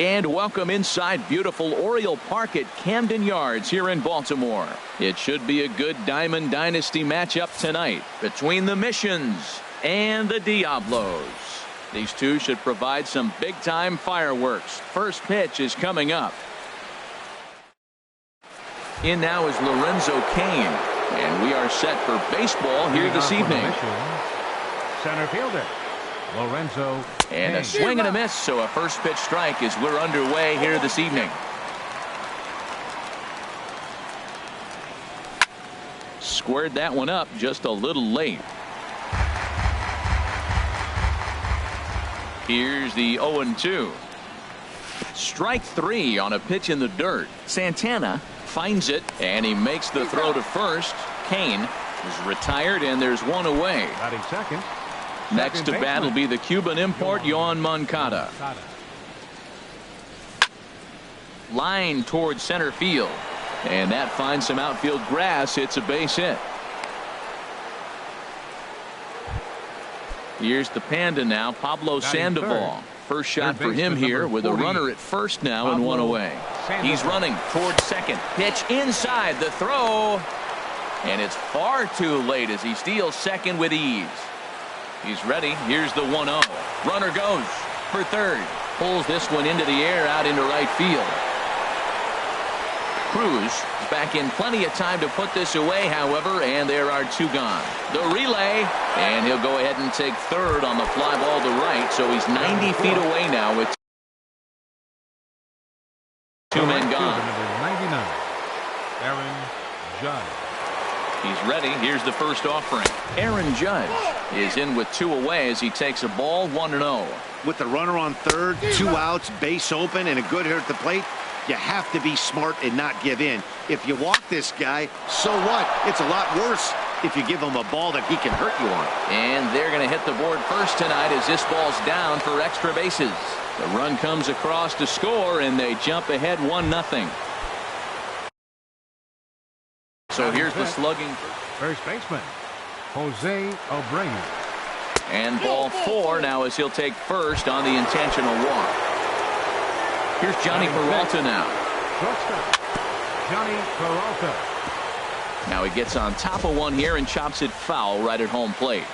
And welcome inside beautiful Oriole Park at Camden Yards here in Baltimore. It should be a good Diamond Dynasty matchup tonight between the Missions and the Diablos. These two should provide some big-time fireworks. First pitch is coming up. In now is Lorenzo Cain, and we are set for baseball here this evening. Center fielder Lorenzo and a swing and a miss, so a first pitch strike as we're underway here this evening. Squared that one up just a little late. Here's the 0-2. Strike three on a pitch in the dirt. Santana finds it, and he makes the throw to first. Cain is retired, and there's one away. Batting second. Next to bat will be the Cuban import, Yoan Moncada. Line towards center field. And that finds some outfield grass. It's a base hit. Here's the Panda now, Pablo Sandoval. First shot for him here with a runner at first now and one away. He's running towards second. Pitch inside the throw. And it's far too late as he steals second with ease. He's ready. Here's the 1-0. Runner goes for third. Pulls this one into the air out into right field. Cruz back in plenty of time to put this away, however, and there are two gone. The relay, and he'll go ahead and take third on the fly ball to right, so he's 90 feet away now with two men gone. Number 99, Aaron Judge. He's ready. Here's the first offering. Aaron Judge is in with two away as he takes a ball 1-0. With the runner on third, two outs, base open, and a good hitter at the plate, you have to be smart and not give in. If you walk this guy, so what? It's a lot worse if you give him a ball that he can hurt you on. And they're going to hit the board first tonight as this ball's down for extra bases. The run comes across to score, and they jump ahead 1-0. So here's the slugging. First baseman, Jose Abreu. And ball four now as he'll take first on the intentional walk. Here's Johnny Peralta now. Shortstop, Johnny Peralta. Now he gets on top of one here and chops it foul right at home plate.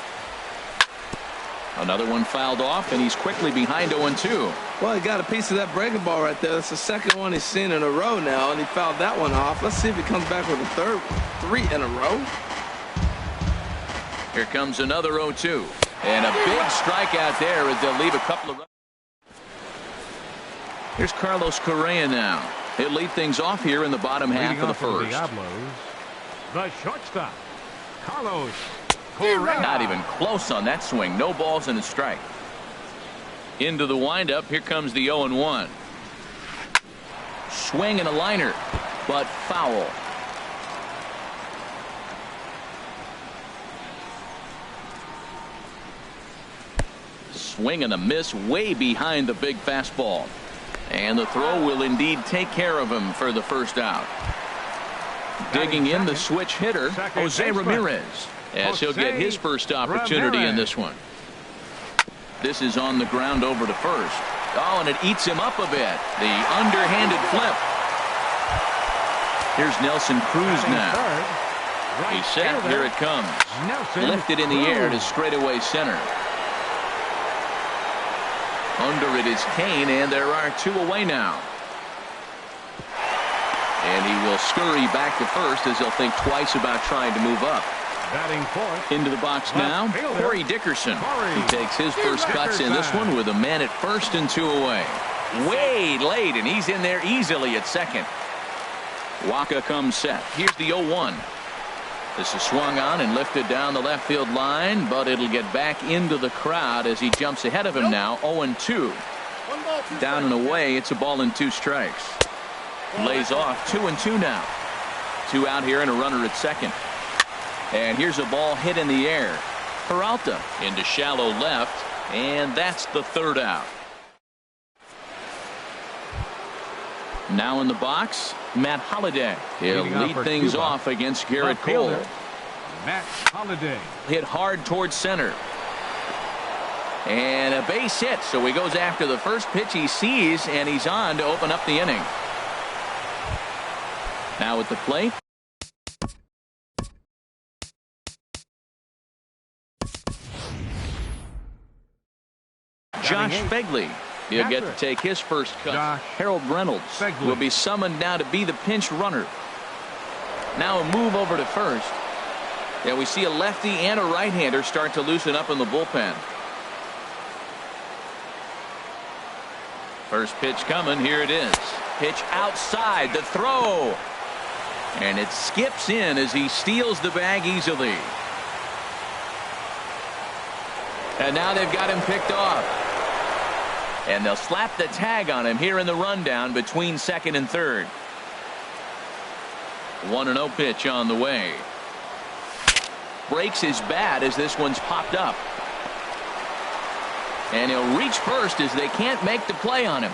Another one fouled off, and he's quickly behind 0-2. Well, he got a piece of that breaking ball right there. That's the second one he's seen in a row now, and he fouled that one off. Let's see if he comes back with a third, three in a row. Here comes another 0-2. And a big strikeout there as they'll leave a couple of runs. Here's Carlos Correa now. He'll lead things off here in the bottom half of the first. The shortstop, Carlos Correa. Not even close on that swing. No balls and a strike. Into the windup. Here comes the 0-1. Swing and a liner, but foul. Swing and a miss way behind the big fastball. And the throw will indeed take care of him for the first out. Digging in the switch hitter, Jose Ramirez, as he'll get his first opportunity in this one. This is on the ground over to first. Oh, and it eats him up a bit. The underhanded flip. Here's Nelson Cruz now. He's set. Here it comes. Lifted in the air to straightaway center. Under it is Cain, and there are two away now. And he will scurry back to first as he'll think twice about trying to move up. Batting fourth. Into the box now, Corey Dickerson. He takes his first cuts in this one with a man at first and two away. Way late, and he's in there easily at second. Waka comes set. Here's the 0-1. This is swung on and lifted down the left field line, but it'll get back into the crowd as he jumps ahead of him now. 0-2. Down and away. It's a ball and two strikes. Lays off. 2-2 now. Two out here and a runner at second. And here's a ball hit in the air. Peralta into shallow left, and that's the third out. Now in the box, Matt Holliday. He'll lead things off against Garrett Cole. Matt Holliday. Hit hard towards center. And a base hit, so he goes after the first pitch he sees, and he's on to open up the inning. Now at the plate, Josh Begley. He'll get to take his first cut. Harold Reynolds will be summoned now to be the pinch runner. Now a move over to first. And we see a lefty and a right-hander start to loosen up in the bullpen. First pitch coming. Here it is. Pitch outside. The throw. And it skips in as he steals the bag easily. And now they've got him picked off. And they'll slap the tag on him here in the rundown between second and third. 1-0 pitch on the way. Breaks his bat as this one's popped up. And he'll reach first as they can't make the play on him.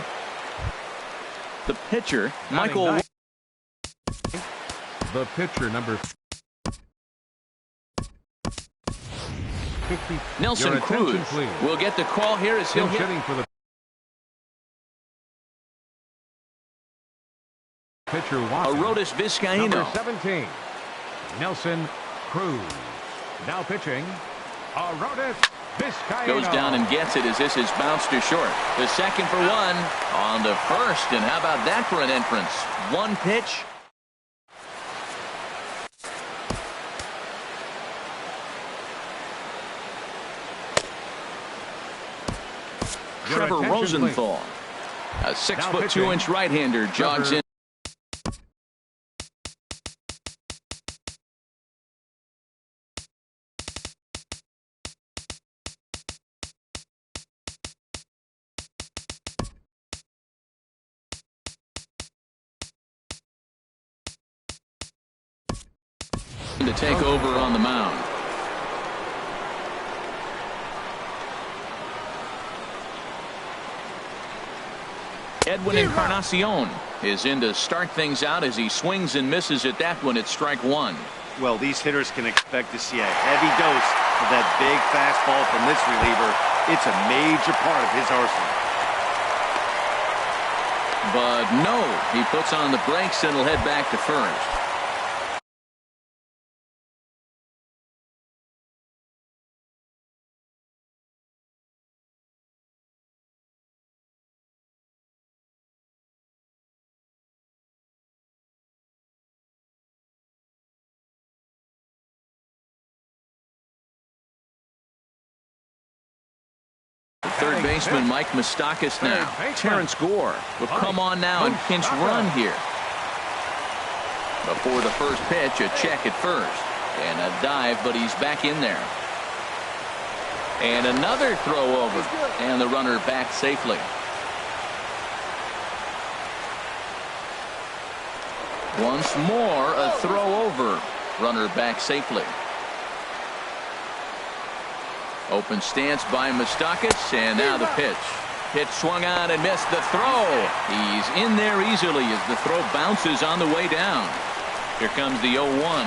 The pitcher, Michael. The pitcher, number 50. Nelson Cruz will get the call here as he'll hit. For the pitcher, Arodys Vizcaíno. Number 17, Nelson Cruz. Now pitching, Arodys Vizcaíno. Goes down and gets it as this is bounced to short. The second for one on the first, and how about that for an entrance? One pitch. Trevor Rosenthal, a 6'2" right-hander, jogs in. To take over on the mound. Edwin Encarnacion is in to start things out as he swings and misses at that one at strike one. Well, these hitters can expect to see a heavy dose of that big fastball from this reliever. It's a major part of his arsenal. But no, he puts on the brakes and will head back to first. Third baseman Mike Moustakas now. Terrence Gore will come on now and pinch run here. Before the first pitch, a check at first. And a dive, but he's back in there. And another throw over. And the runner back safely. Once more, a throw over. Runner back safely. Open stance by Moustakas, and now the pitch. Pitch swung on and missed the throw. He's in there easily as the throw bounces on the way down. Here comes the 0-1.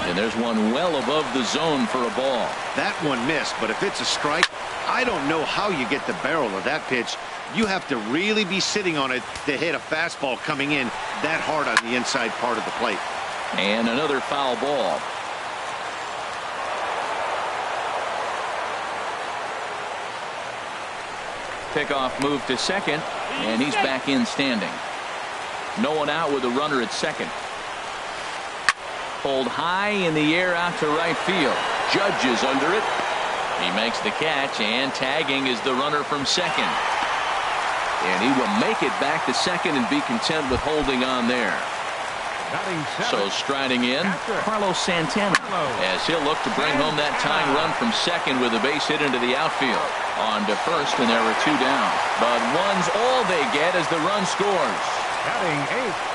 And there's one well above the zone for a ball. That one missed, but if it's a strike, I don't know how you get the barrel of that pitch. You have to really be sitting on it to hit a fastball coming in that hard on the inside part of the plate. And another foul ball. Pickoff move to second, and he's back in standing. No one out with a runner at second. Pulled high in the air out to right field. Judge is under it. He makes the catch, and tagging is the runner from second. And he will make it back to second and be content with holding on there. So striding in, Carlos Santana, as he'll look to bring home that tying run from second with a base hit into the outfield. On to first, and there are two down. But one's all they get as the run scores. Batting eighth.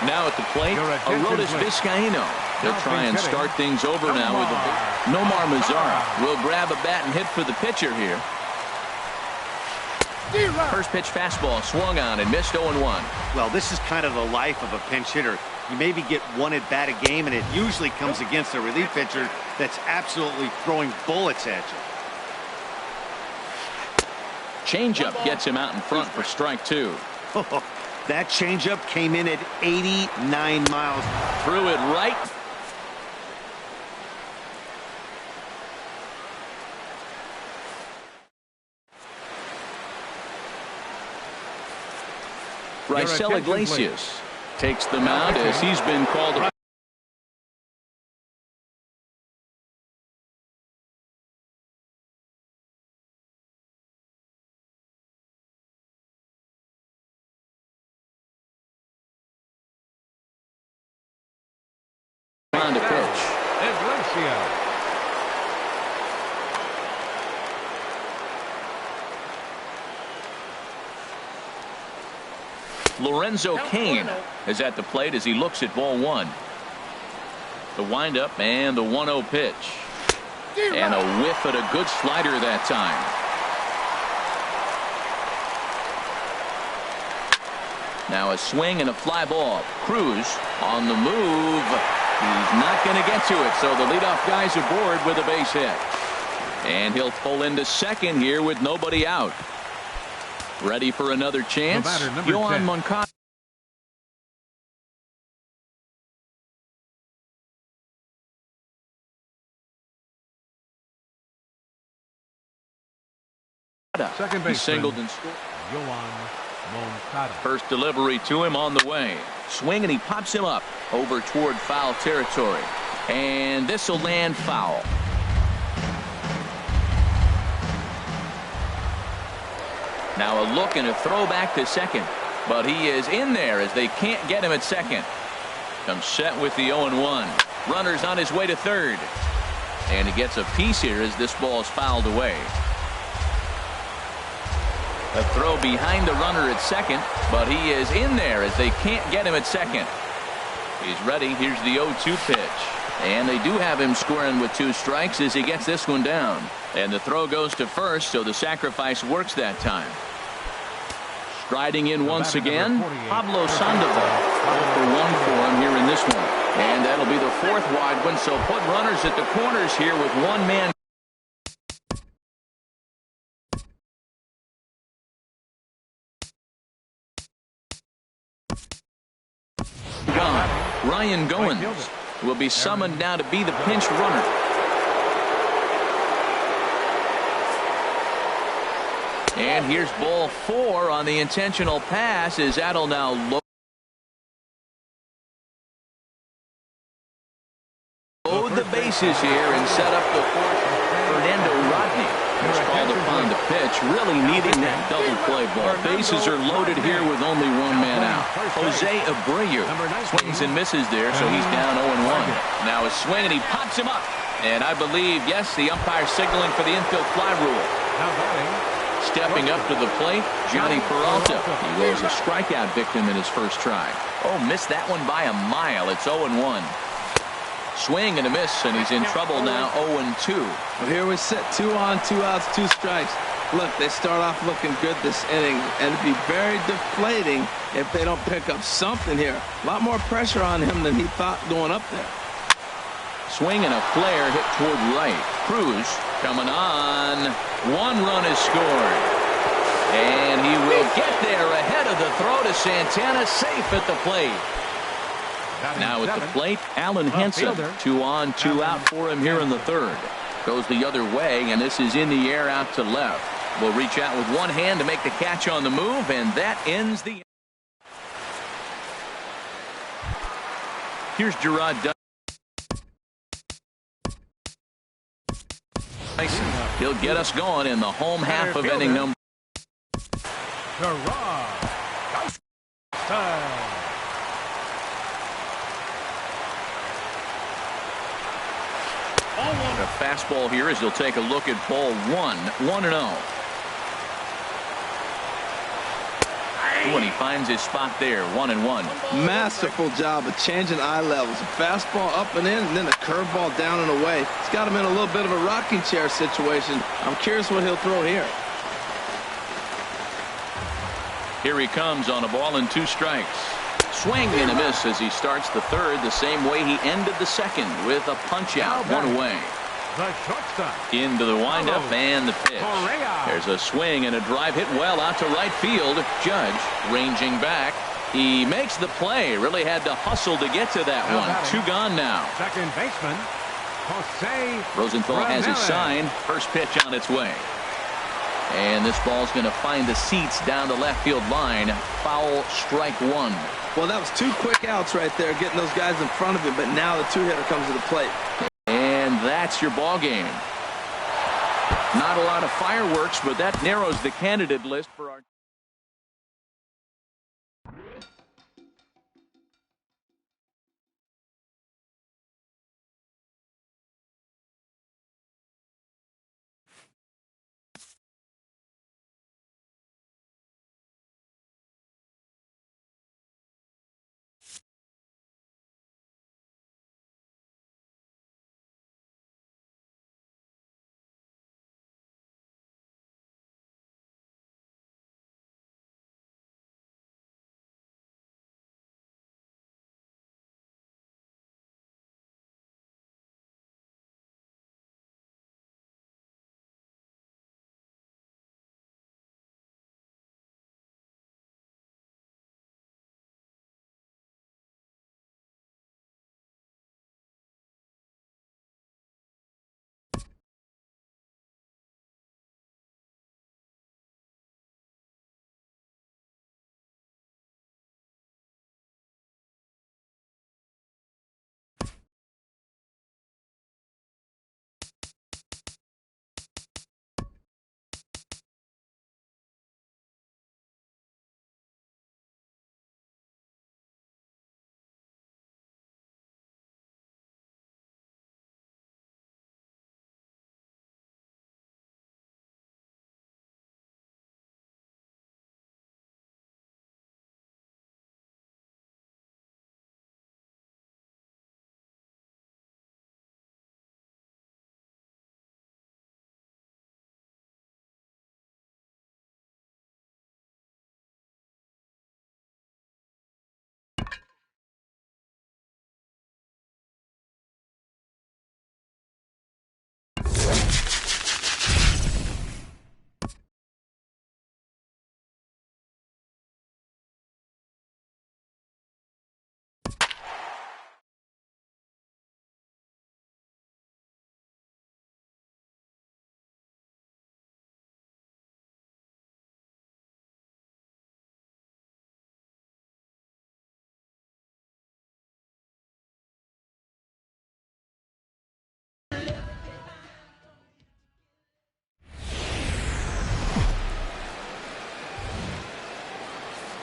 Now at the plate, Arodys Vizcaíno. They'll try and start things over now with Nomar Mazara. Will grab a bat and hit for the pitcher here. First pitch fastball swung on and missed 0-1. Well, this is kind of the life of a pinch hitter. You maybe get one at bat a game, and it usually comes against a relief pitcher that's absolutely throwing bullets at you. Changeup gets him out in front for strike 2. That changeup came in at 89 miles. Threw it right. Raisel Iglesias takes the mound as he's been called up. On to pitch. Iglesias. Lorenzo Cain is at the plate as he looks at ball 1. The windup and the 1-0 pitch. And a whiff at a good slider that time. Now a swing and a fly ball. Cruz on the move. He's not going to get to it, so the leadoff guy's aboard with a base hit. And he'll pull into second here with nobody out. Ready for another chance? Yohan Moncada. Second He singled and scored. Yohan Moncada. First delivery to him on the way. Swing and he pops him up over toward foul territory. And this will land foul. Now a look and a throw back to second. But he is in there as they can't get him at second. Comes set with the 0-1. Runner's on his way to third. And he gets a piece here as this ball is fouled away. A throw behind the runner at second, but he is in there as they can't get him at second. He's ready. Here's the 0-2 pitch. And they do have him scoring with 2 strikes as he gets this one down. And the throw goes to first, so the sacrifice works that time. Striding in once again, Pablo Sandoval. 0-for-1 for him here in this one. And that'll be the 4th wide one, so put runners at the corners here with 1 man. Gone. Ryan Goins will be summoned now to be the pinch runner. And here's ball 4 on the intentional pass as that'll now load the bases here and set up the 4th. Fernando Rodney was called upon to pitch, really needing that double play ball. Bases are loaded here with only 1 man out. Jose Abreu swings and misses there, so he's down 0-1. Now a swing and he pops him up. And I believe, yes, the umpire signaling for the infield fly rule. Stepping up to the plate, Johnny Peralta. He was a strikeout victim in his first try. Oh, missed that one by a mile. It's 0-1. Swing and a miss, and he's in trouble now. 0-2. Well, here we sit, 2 on, 2 outs, 2 strikes. Look, they start off looking good this inning, and it'd be very deflating if they don't pick up something here. A lot more pressure on him than he thought going up there. Swing and a flare hit toward right. Cruz coming on. 1 run is scored. And he will get there ahead of the throw to Santana, safe at the plate. Now at the plate, Allen Henson. 2 on, 2 out for him here in the 3rd. Goes the other way, and this is in the air out to left. Will reach out with 1 hand to make the catch on the move, and that ends the. Here's Gerard Dunn. He'll get us going in the home half of inning number. A fastball here as he'll take a look at ball 1. 1-0. and he finds his spot there, 1-1. Masterful job of changing eye levels. A fastball up and in, and then a curveball down and away. It's got him in a little bit of a rocking chair situation. I'm curious what he'll throw here. Here he comes on a ball and 2 strikes. Swing and a miss as he starts the third the same way he ended the second with a punch out, 1 away. The shortstop. Into the windup and the pitch. There's a swing and a drive hit well out to right field. Judge ranging back. He makes the play. Really had to hustle to get to that one. 2 gone now. Second baseman, Jose Rosenthal has his sign. First pitch on its way. And this ball's going to find the seats down the left field line. Foul, strike 1. Well, that was 2 quick outs right there, getting those guys in front of him, but now the 2-hitter comes to the plate. And that's your ball game. Not a lot of fireworks, but that narrows the candidate list for our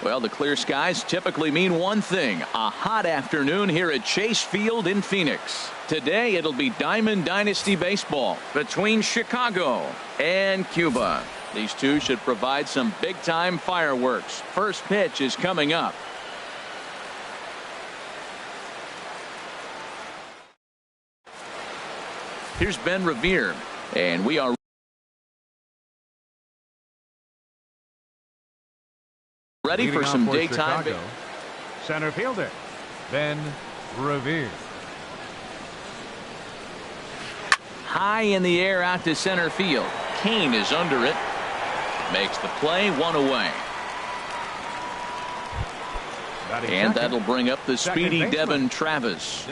Well, the clear skies typically mean one thing, a hot afternoon here at Chase Field in Phoenix. Today it'll be Diamond Dynasty baseball between Chicago and Cuba. These two should provide some big-time fireworks. First pitch is coming up. Here's Ben Revere, and we are ready for some daytime. Center fielder Ben Revere. High in the air out to center field. Kane is under it. Makes the play, 1 away. And that'll bring up the speedy Devin Travis.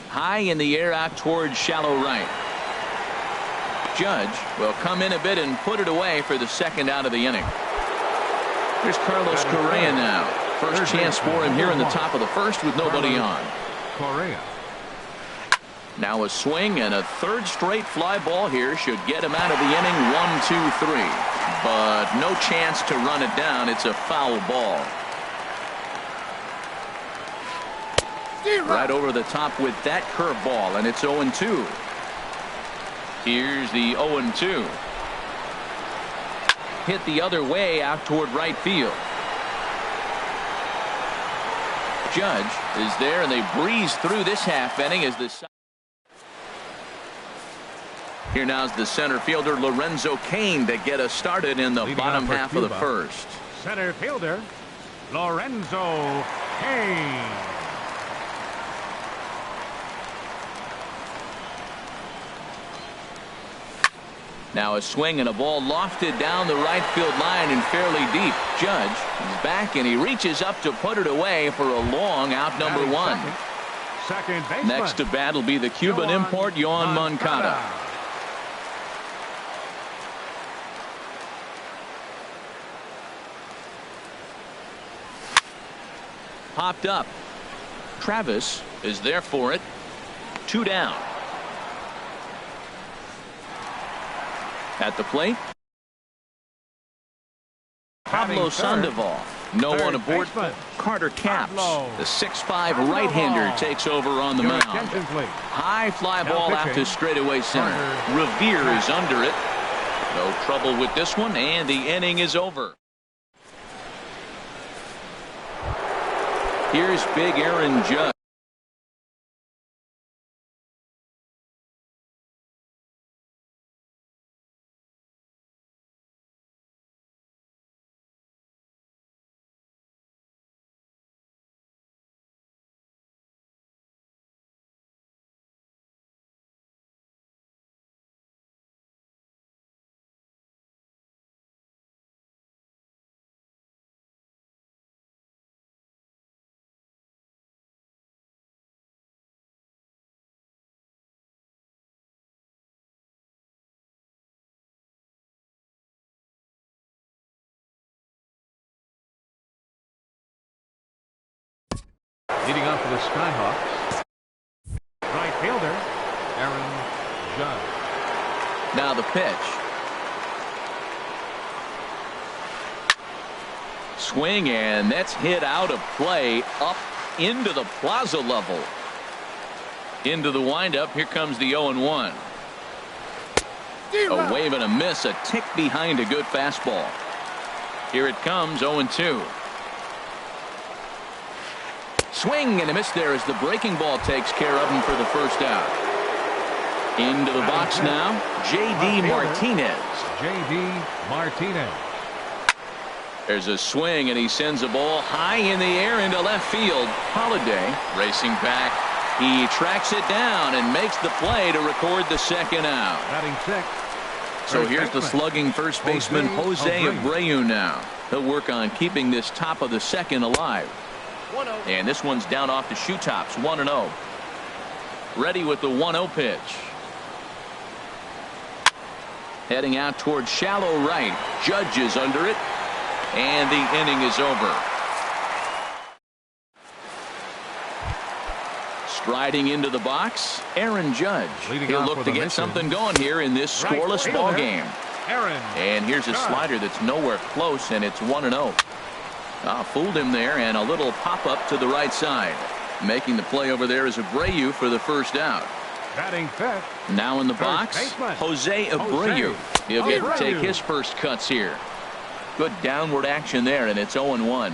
High in the air out towards shallow right. Judge will come in a bit and put it away for the second out of the inning. Here's Carlos Correa now. First chance for him here in the top of the first with nobody on. Correa. Now a swing and a third straight fly ball here should get him out of the inning. 1, 2, 3. But no chance to run it down. It's a foul ball. Right over the top with that curveball, and it's 0-2. Here's the 0-2. hit the other way out toward right field. Judge is there, and they breeze through this half inning as the here now is the center fielder Lorenzo Cain to get us started in the bottom half of the first. Center fielder Lorenzo Cain. Now a swing and a ball lofted down the right field line and fairly deep. Judge is back, and he reaches up to put it away for a long out number one. Second baseman. Next to bat will be the Cuban import Yoan Moncada. Popped up. Travis is there for it. 2 down. At the plate, Pablo Sandoval. No one aboard. Carter Capps, the 6'5" right-hander, takes over on the mound. High fly ball out to straightaway center. Revere is under it. No trouble with this one, and the inning is over. Here's big Aaron Judge. Leading off for the Skyhawks, right fielder Aaron Judge. Now the pitch. Swing, and that's hit out of play up into the plaza level. Into the windup. Here comes the 0-1. A wave and a miss, a tick behind a good fastball. Here it comes, 0-2. Swing and a miss there as the breaking ball takes care of him for the first out. Into the box now, J.D. Martinez. J.D. Martinez. There's a swing, and he sends a ball high in the air into left field. Holiday racing back. He tracks it down and makes the play to record the second out. Batting sixth. So here's the slugging first baseman Jose Abreu now. He'll work on keeping this top of the second alive. And this one's down off the shoe tops, 1-0. Ready with the 1-0 pitch. Heading out towards shallow right. Judge is under it. And the inning is over. Striding into the box, Aaron Judge. He'll look to get something going here in this scoreless ball game. And here's a slider that's nowhere close, and it's 1-0. Fooled him there, and a little pop-up to the right side. Making the play over there is Abreu for the first out. Batting fifth. Now in the box, Jose Abreu. He'll get to take his first cuts here. Good downward action there, and it's 0-1.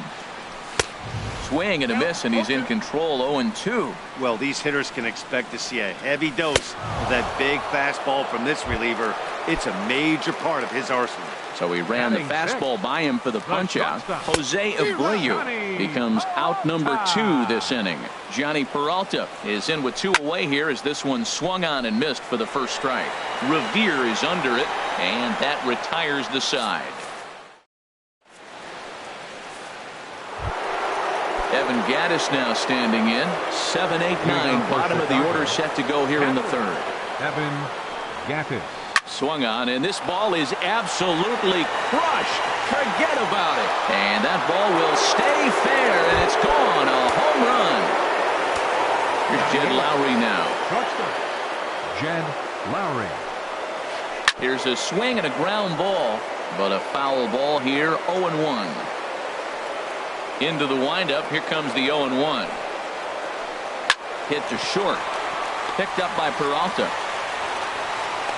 Swing and a miss, and he's in control, 0-2. Well, these hitters can expect to see a heavy dose of that big fastball from this reliever. It's a major part of his arsenal. So he ran the fastball by him for the punch-out. Jose Abreu becomes out number 2 this inning. Johnny Peralta is in with 2 away here as this one swung on and missed for the first strike. Revere is under it, and that retires the side. Evan Gattis now standing in. 7, 8, 9. Bottom of the order set to go here in the third. Evan Gattis. Swung on, and this ball is absolutely crushed. Forget about it. And that ball will stay fair, and it's gone. A home run. Here's Jed Lowry now. Jed Lowry. Here's a swing and a ground ball, but a foul ball here, 0-1. Into the windup, here comes the 0-1. Hit to short. Picked up by Peralta.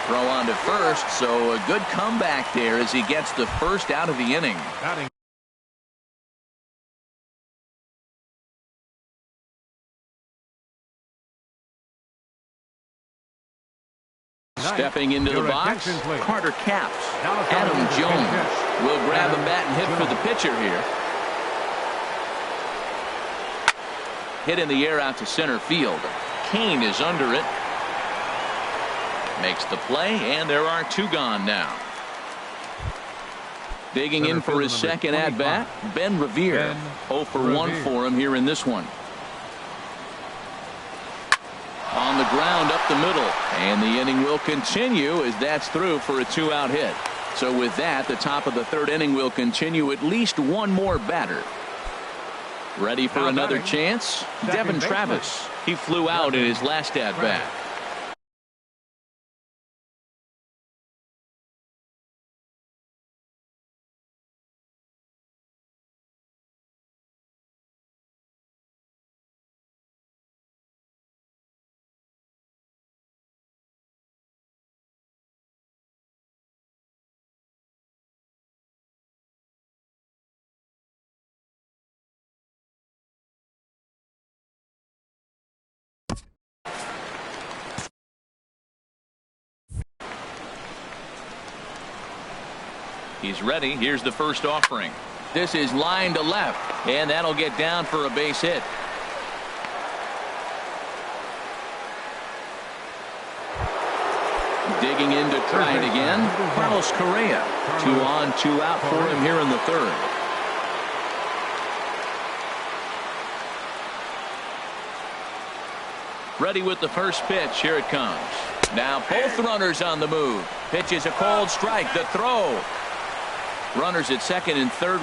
Throw on to first, so a good comeback there as he gets the first out of the inning. Batting Stepping into the box, Carter Capps. Adam Jones will grab a bat and hit for the pitcher here. Hit in the air out to center field. Kane is under it. Makes the play, and there are two gone now. Digging in for his second at-bat, Ben Revere. 0 for 1 for him here in this one. On the ground up the middle, and the inning will continue as that's through for a 2-out hit. So with that, the top of the third inning will continue. At least one more batter. Ready for another chance? Devin Travis. He flew out in his last at-bat. He's ready. Here's the first offering. This is line to left, and that'll get down for a base hit. Digging in to try it again, Carlos Correa. 2 on, 2 out for him here in the third. Ready with the first pitch. Here it comes. Now both runners on the move. Pitch is a cold strike. The throw. Runners at second and third.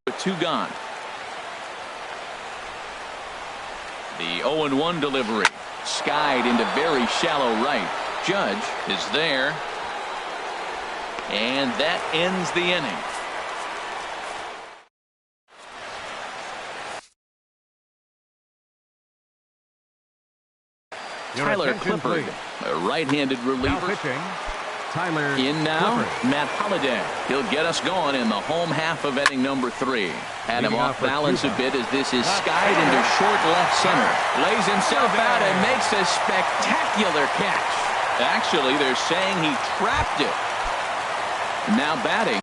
With 2 gone. The 0-1 delivery. Skied into very shallow right. Judge is there. And that ends the inning. Tyler Clippard, a right-handed reliever. Tyler in now, Clippard. Matt Holliday. He'll get us going in the home half of inning number 3. Had him off balance a bit as this is skied into short left center. Lays himself out and makes a spectacular catch. Actually, they're saying he trapped it. Now batting.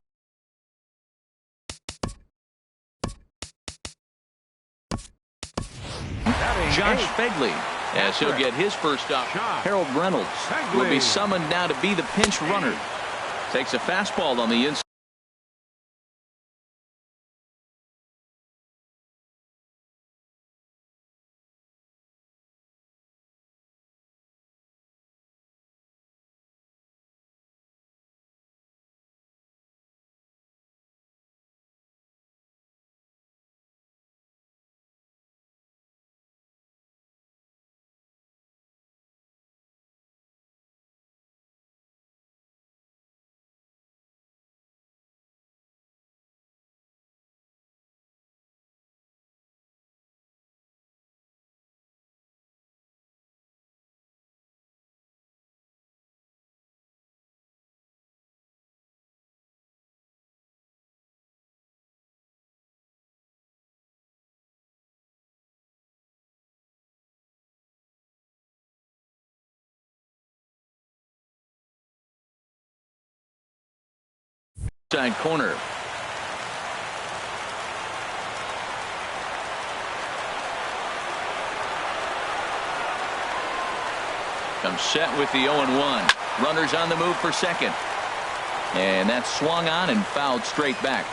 Josh Fegley, as he'll get his first up. Harold Reynolds will be summoned now to be the pinch runner. Takes a fastball on the inside. Side corner. Comes set with the 0-1. Runners on the move for second. And that's swung on and fouled straight back.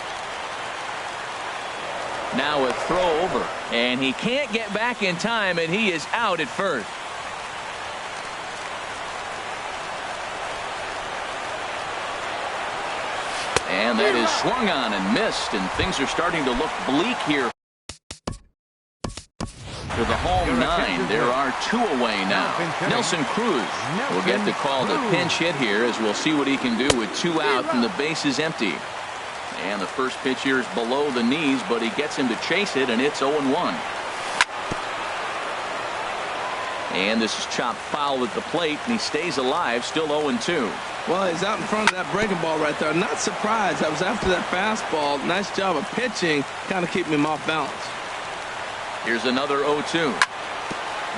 Now a throw over. And he can't get back in time, and he is out at first. And that is swung on and missed, and things are starting to look bleak here for the home 9. There are 2 away now. Nelson Cruz will get the call to pinch hit here as we'll see what he can do with 2 out and the base is empty. And the first pitch here is below the knees, but he gets him to chase it, and it's 0-1. And this is chopped foul at the plate, and he stays alive, still 0-2. Well, he's out in front of that breaking ball right there. Not surprised. I was after that fastball. Nice job of pitching, kind of keeping him off balance. Here's another 0-2.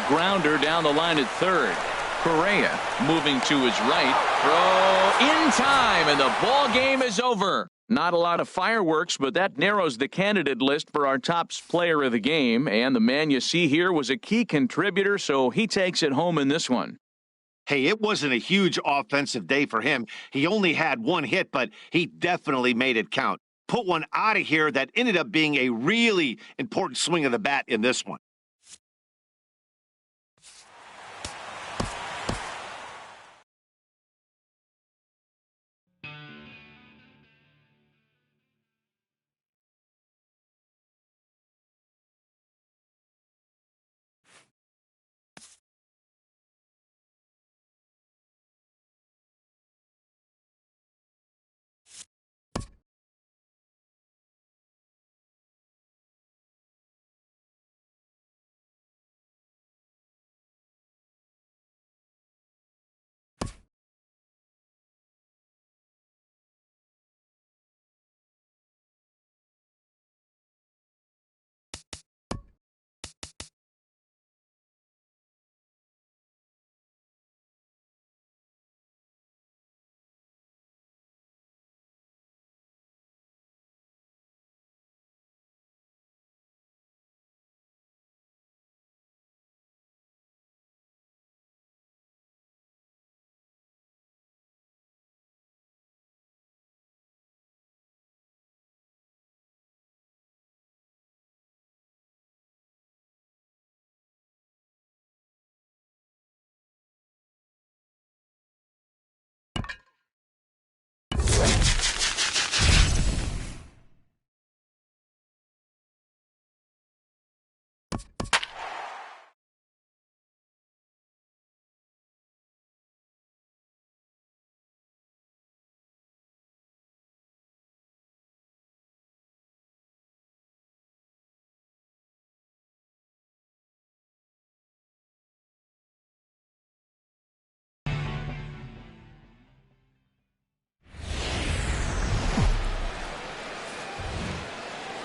Grounder down the line at third. Correa moving to his right. Throw in time, and the ball game is over. Not a lot of fireworks, but that narrows the candidate list for our top player of the game. And the man you see here was a key contributor, so he takes it home in this one. Hey, it wasn't a huge offensive day for him. He only had one hit, but he definitely made it count. Put one out of here that ended up being a really important swing of the bat in this one.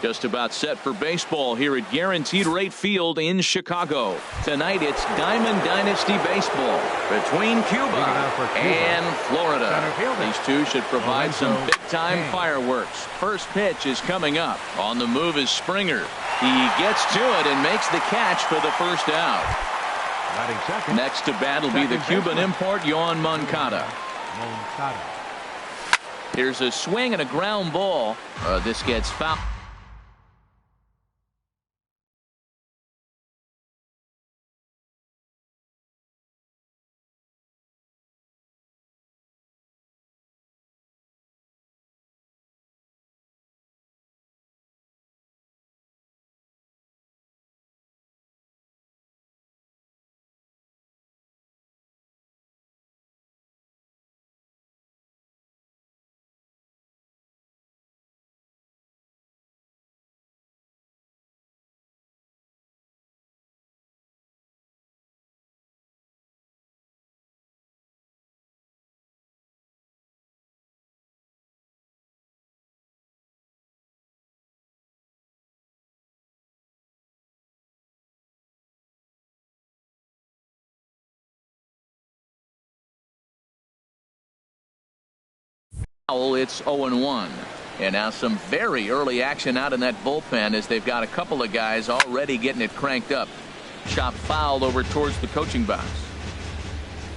Just about set for baseball here at Guaranteed Rate Field in Chicago. Tonight it's Diamond Dynasty Baseball between Cuba and Florida. These two should provide some big-time fireworks. First pitch is coming up. On the move is Springer. He gets to it and makes the catch for the first out. Next to bat will be the Cuban import, Yoan Moncada. Here's a swing and a ground ball. This gets fouled. It's 0-1. And now some very early action out in that bullpen as they've got a couple of guys already getting it cranked up. Chop foul over towards the coaching box.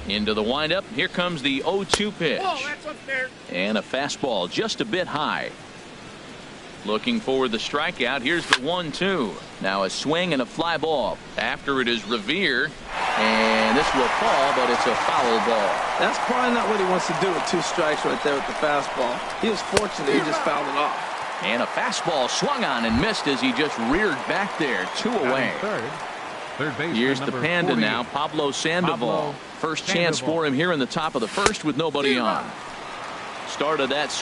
Into the windup. Here comes the 0-2 pitch. And a fastball just a bit high. Looking for the strikeout. Here's the 1-2. Now a swing and a fly ball. After it is Revere. And this will fall, but it's a foul ball. That's probably not what he wants to do with 2 strikes right there with the fastball. He was fortunate he just fouled it off. And a fastball swung on and missed as he just reared back there. 2 away. Third base. Here's the Panda 40. now, Pablo Sandoval. First chance for him here in the top of the first with nobody on. Started that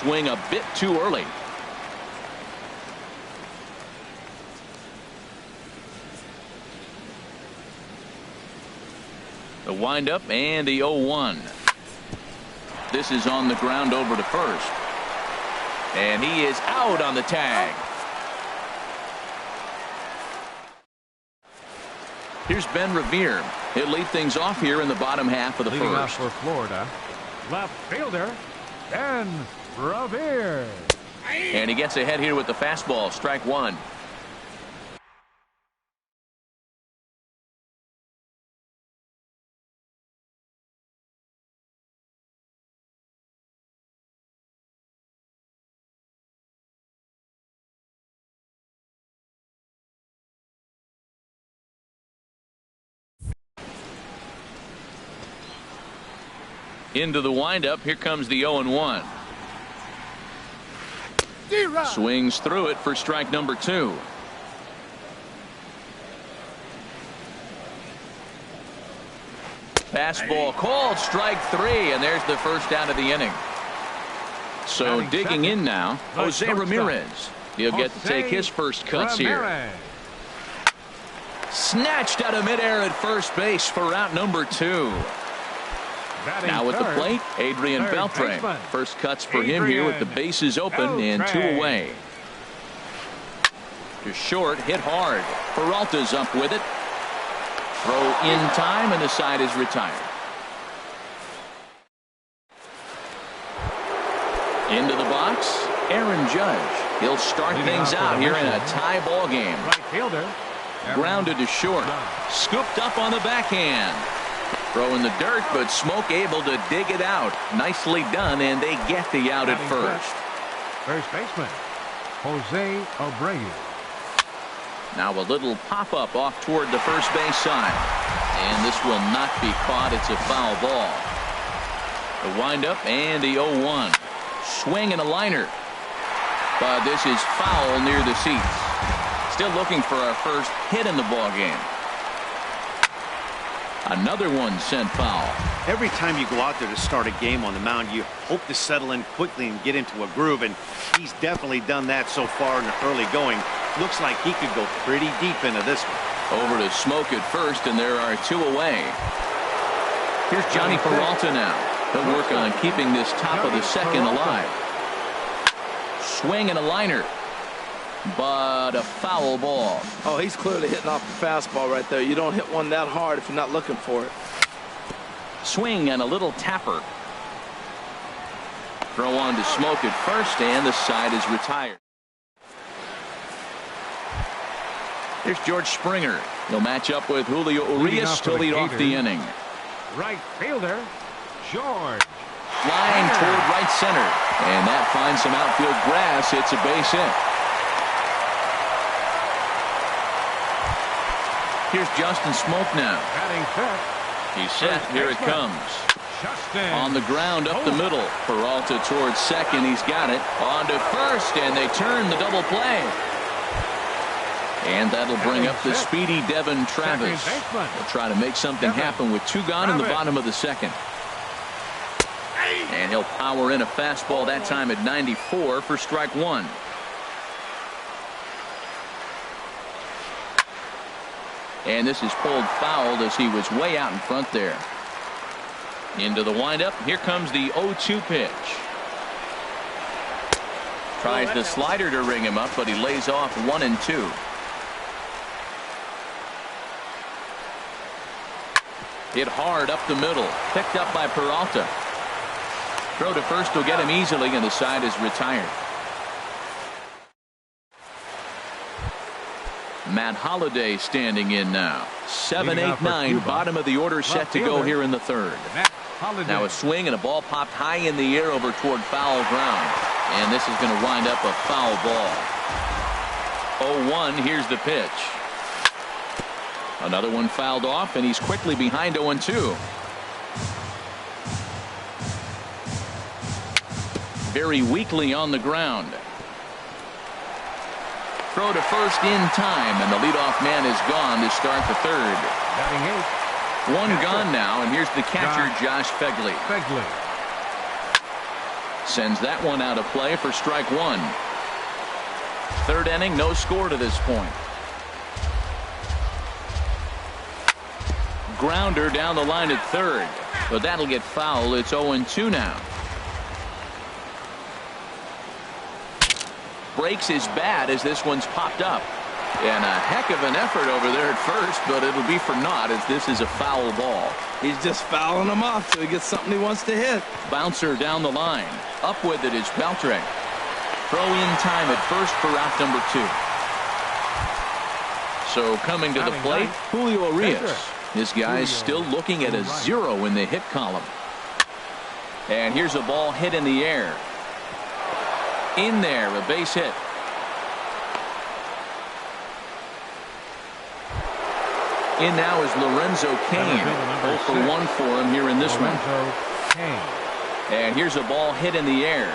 Swing a bit too early. The windup and the 0-1. This is on the ground over to first. And he is out on the tag. Here's Ben Revere. He'll lead things off here in the bottom half of the Leading first. off for Florida, left fielder Ben Revere. And he gets ahead here with the fastball. Strike one. Into the windup. Here comes the 0-1. Swings through it for strike number 2. Fastball called, strike 3, and there's the first out of the inning. So digging in now, Jose Ramirez. He'll get to take his first cuts here. Snatched out of midair at first base for out number 2. Now with the plate, Adrian Beltre. First cuts for him here with the bases open and 2 away. To short, hit hard. Peralta's up with it. Throw in time, and the side is retired. Into the box, Aaron Judge. He'll start things out here in a tie ball game. Right fielder. Grounded to short. Scooped up on the backhand. Throw in the dirt, but Smoke able to dig it out. Nicely done, and they get the out at first. First baseman, Jose Abreu. Now a little pop-up off toward the first base side. And this will not be caught. It's a foul ball. The windup and the 0-1. Swing and a liner. But this is foul near the seats. Still looking for our first hit in the ball game. Another one sent foul. Every time you go out there to start a game on the mound, you hope to settle in quickly and get into a groove, and he's definitely done that so far in the early going. Looks like he could go pretty deep into this one. Over to Smoke at first, and there are 2 away. Here's Johnny Peralta now. He'll work on keeping this top of the second alive. Swing and a liner. But a foul ball. Oh, he's clearly hitting off the fastball right there. You don't hit one that hard if you're not looking for it. Swing and a little tapper. Throw on to Smoke at first, and the side is retired. Here's George Springer. He'll match up with Julio Urias to lead off the inning. Right fielder, George. Flying toward right center. And that finds some outfield grass. It's a base hit. Here's Justin Smoke now. Batting fifth. He's set. Here it comes. On the ground up the middle. Peralta towards second. He's got it. On to first, and they turn the double play. And that'll bring up the speedy Devin Travis. He'll try to make something happen with 2 gone in the bottom of the second. And he'll power in a fastball that time at 94 for strike 1. And this is pulled foul as he was way out in front there. Into the windup. Here comes the 0-2 pitch. Tries the slider to ring him up, but he lays off 1 and 2. Hit hard up the middle. Picked up by Peralta. Throw to first will get him easily, and the side is retired. Matt Holliday standing in now. 7, 8, 9. Bottom of the order set to go here in the third. Now a swing and a ball popped high in the air over toward foul ground. And this is going to wind up a foul ball. 0-1. Here's the pitch. Another one fouled off, and he's quickly behind 0-2. Very weakly on the ground. Throw to first in time, and the leadoff man is gone to start the third. One gone now, and here's the catcher, Josh Fegley. Sends that one out of play for strike one. Third inning, no score to this point. Grounder down the line at third, but that'll get foul. It's 0-2 now. Breaks his bat as this one's popped up. And a heck of an effort over there at first, but it'll be for naught as this is a foul ball. He's just fouling him off so he gets something he wants to hit. Bouncer down the line. Up with it is Beltre. Throw in time at first for out number 2. So coming to the plate, Julio Urias. This guy's still looking at a 0 in the hit column. And here's a ball hit in the air. In there, a base hit. In now is Lorenzo Cain. 0 for 1 for him here in this one. And here's a ball hit in the air.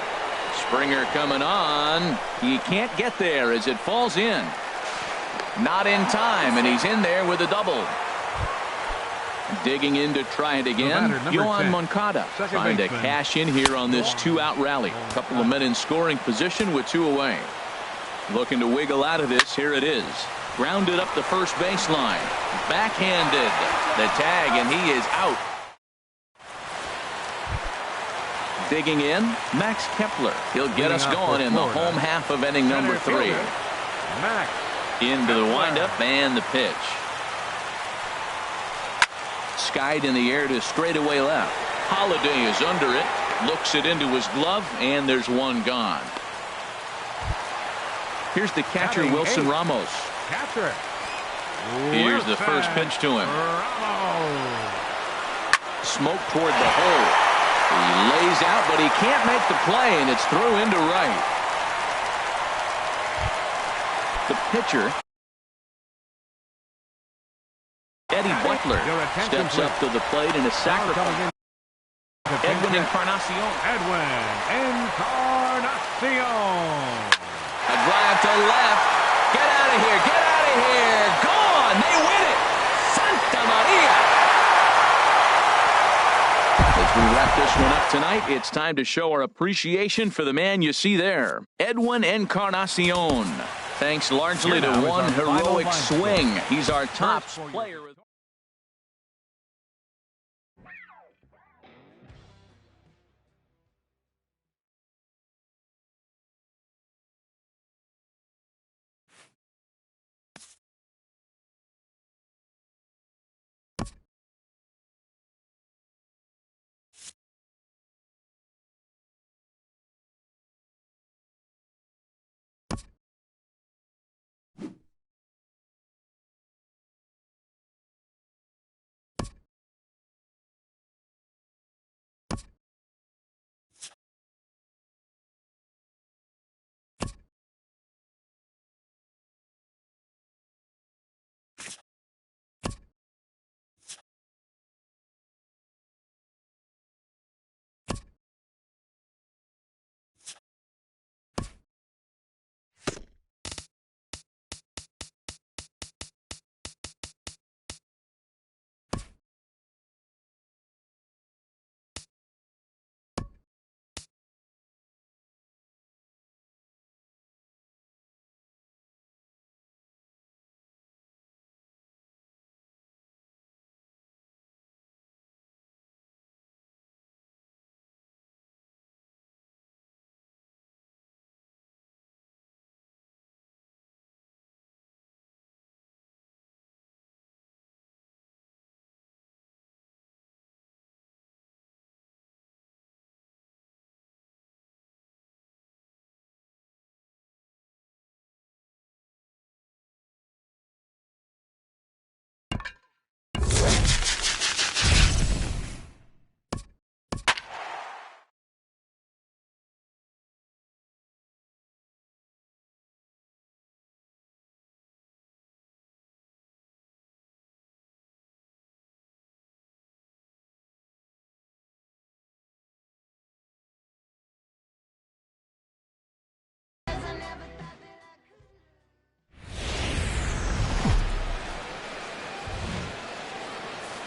Springer coming on. He can't get there as it falls in. Not in time, and he's in there with a double. Digging in to try it again. Yohan Moncada trying to cash in here on this 2-out rally. A couple of men in scoring position with 2 away. Looking to wiggle out of this. Here it is. Grounded up the first baseline. Backhanded. The tag, and he is out. Digging in, Max Kepler. He'll get us going in the home half of inning number 3. Into the windup and the pitch. Skied in the air to straightaway left. Holiday is under it. Looks it into his glove, and there's one gone. Here's the catcher, Wilson Ramos. Here's the first pitch to him. Smoke toward the hole. He lays out, but he can't make the play, and it's through into right. The pitcher, Eddie Butler, steps up to the plate in a sacrifice. Edwin Encarnacion. A drive to left. Get out of here. Get out of here. Gone. They win it. Santa Maria. As we wrap this one up tonight, it's time to show our appreciation for the man you see there, Edwin Encarnacion. Thanks largely to one heroic swing. He's our top player.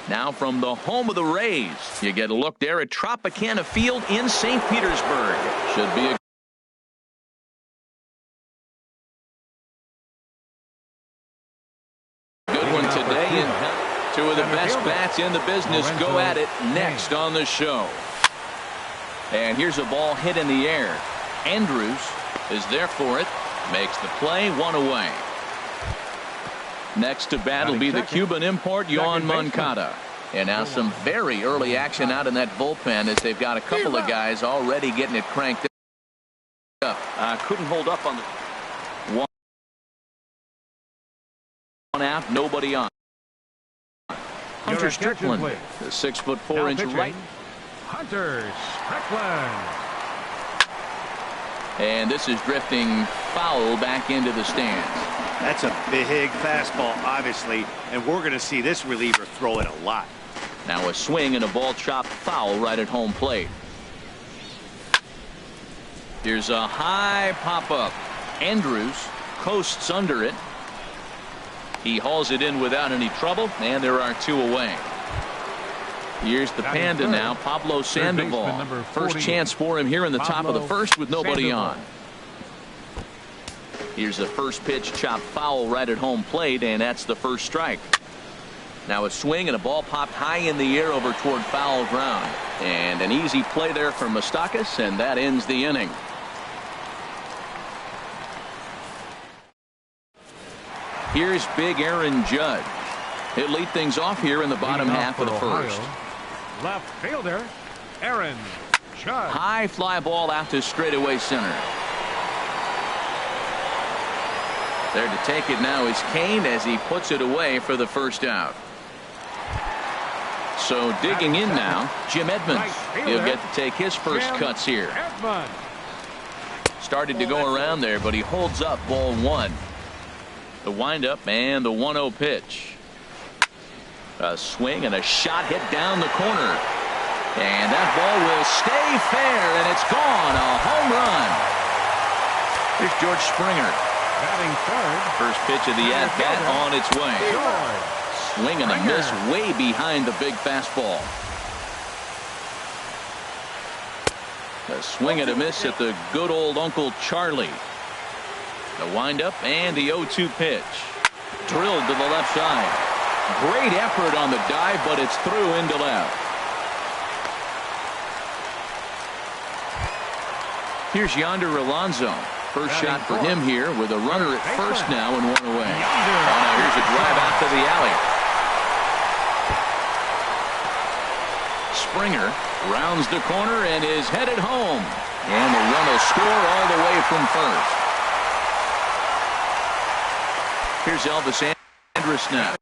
Now from the home of the Rays, you get a look there at Tropicana Field in St. Petersburg. Should be a good one today, and two of the best bats in the business go at it next on the show. And here's a ball hit in the air. Andrews is there for it, makes the play, one away. Next to bat will be the Cuban import, Yohan Moncada. And now some very early action out in that bullpen as they've got a couple of guys already getting it cranked up. Couldn't hold up on the one out, nobody on. Hunter Strickland, the 6'4" right. Hunter Strickland. And this is drifting foul back into the stands. That's a big fastball, obviously, and we're going to see this reliever throw it a lot. Now a swing and a ball chopped foul right at home plate. Here's a high pop-up. Andrews coasts under it. He hauls it in without any trouble, and there are two away. Here's the Panda now, Pablo Sandoval. First chance for him here in the top of the first with nobody on. Here's the first pitch, chopped foul right at home plate, and that's the first strike. Now a swing and a ball popped high in the air over toward foul ground. And an easy play there for Moustakas, and that ends the inning. Here's big Aaron Judge. He'll lead things off here in the bottom half of the first. Left fielder, Aaron Judge. High fly ball out to straightaway center. There to take it now is Kane as he puts it away for the first out. So digging in now, Jim Edmonds. He'll get to take his first cuts here. Started to go around there, but he holds up ball one. The windup and the 1-0 pitch. A swing and a shot hit down the corner. And that ball will stay fair, and it's gone. A home run. Here's George Springer. Batting third. First pitch of the at-bat on its way. Swing and a miss way behind the big fastball. A swing and a miss at the good old Uncle Charlie. The windup and the 0-2 pitch. Drilled to the left side. Great effort on the dive, but it's through into left. Here's Yonder Alonso. First shot for him here with a runner at first now and one away. Oh, now here's a drive out to the alley. Springer rounds the corner and is headed home. And the run will score all the way from first. Here's Elvis Andrus now.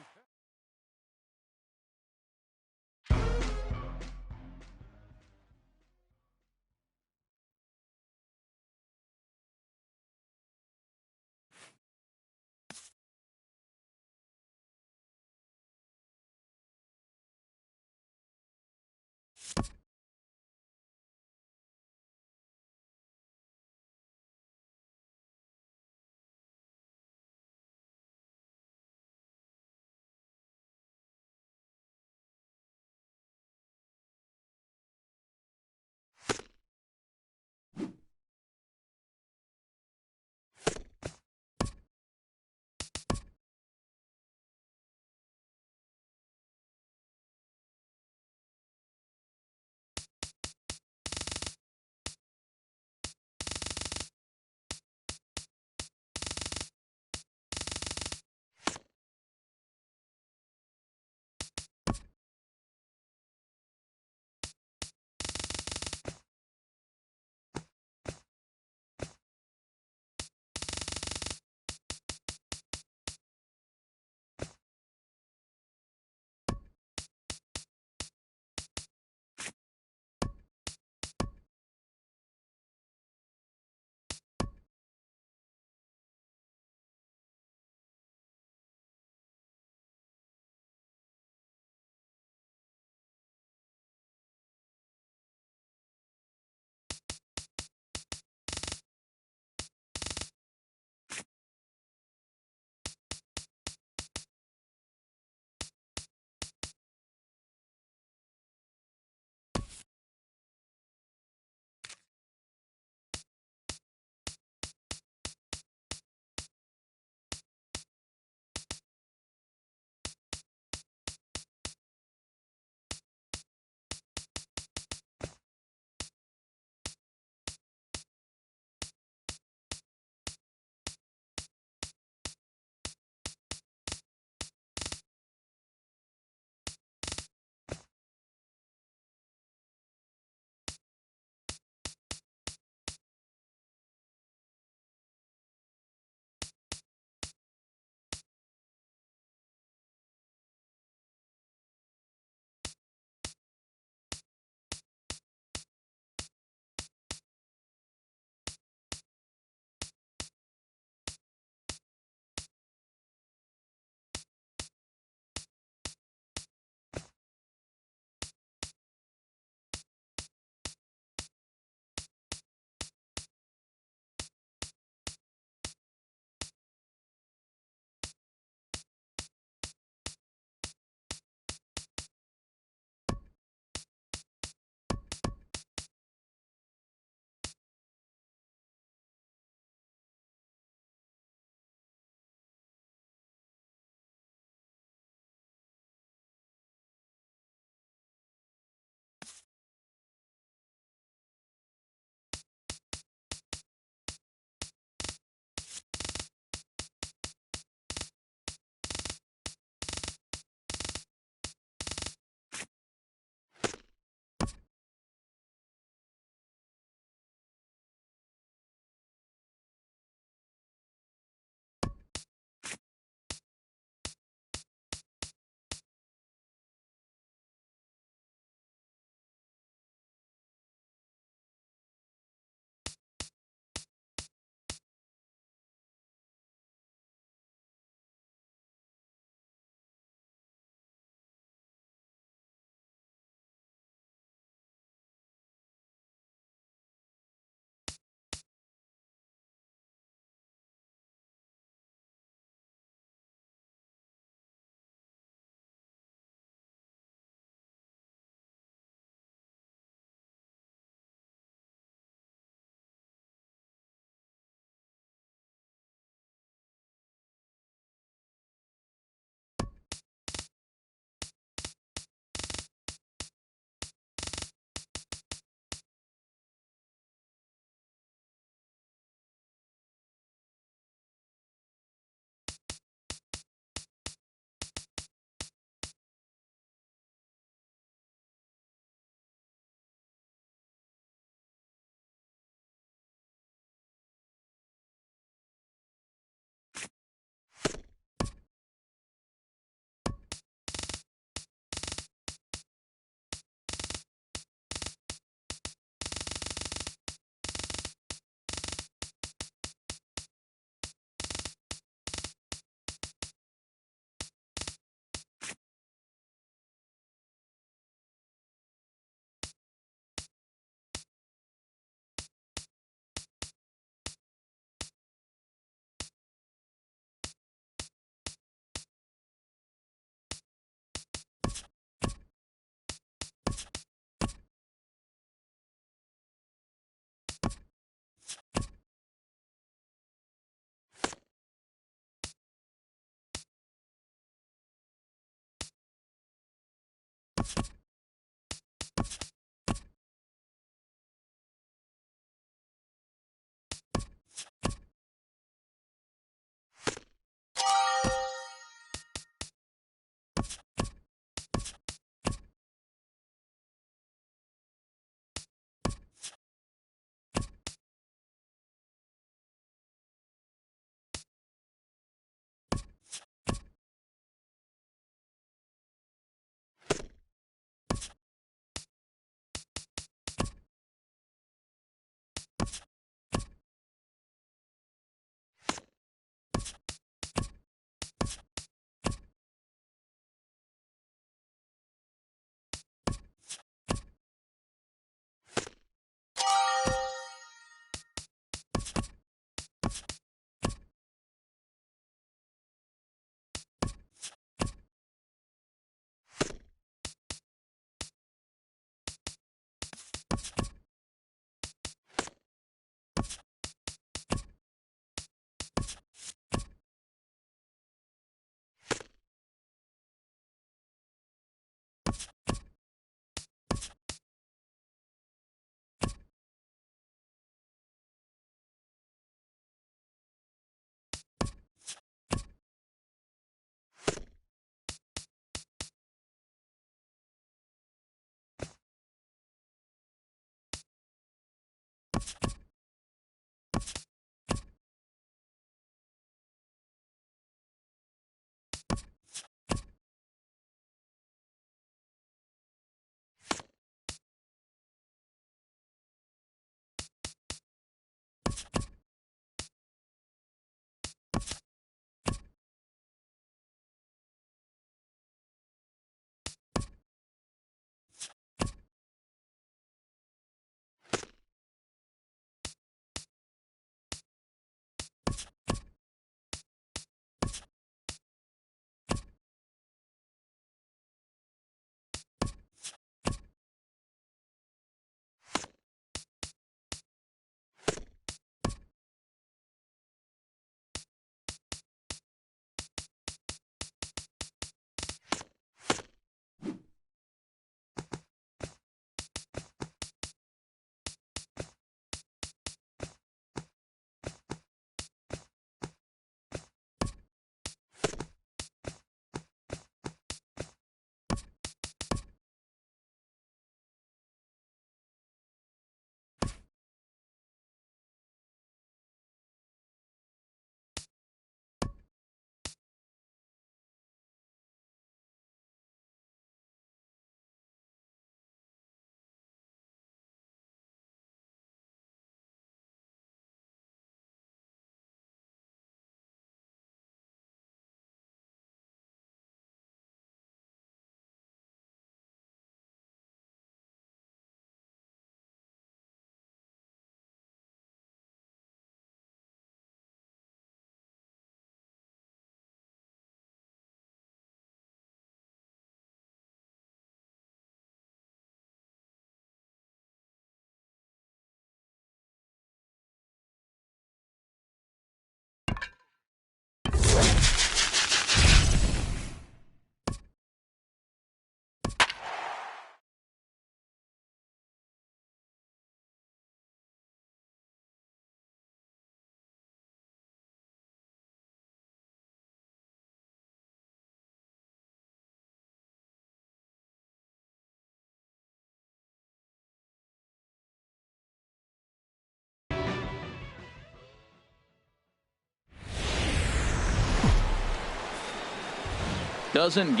Doesn't get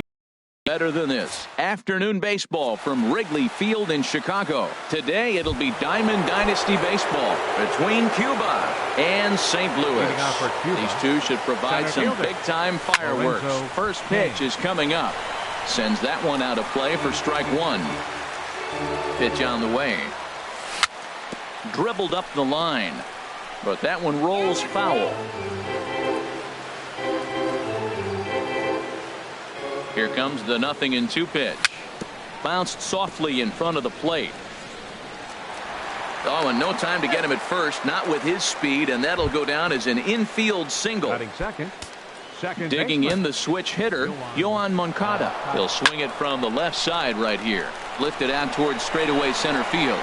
better than this. Afternoon baseball from Wrigley Field in Chicago. Today it'll be Diamond Dynasty baseball between Cuba and St. Louis. These two should provide some big-time fireworks. First pitch is coming up. Sends that one out of play for strike one. Pitch on the way. Dribbled up the line, but that one rolls foul. Here comes the 0-2 pitch. Bounced softly in front of the plate. Oh, and no time to get him at first, not with his speed, and that'll go down as an infield single. Batting second, Second Digging baseman. in the switch hitter, Yohan Moncada. He'll swing it from the left side right here. Lifted out towards straightaway center field.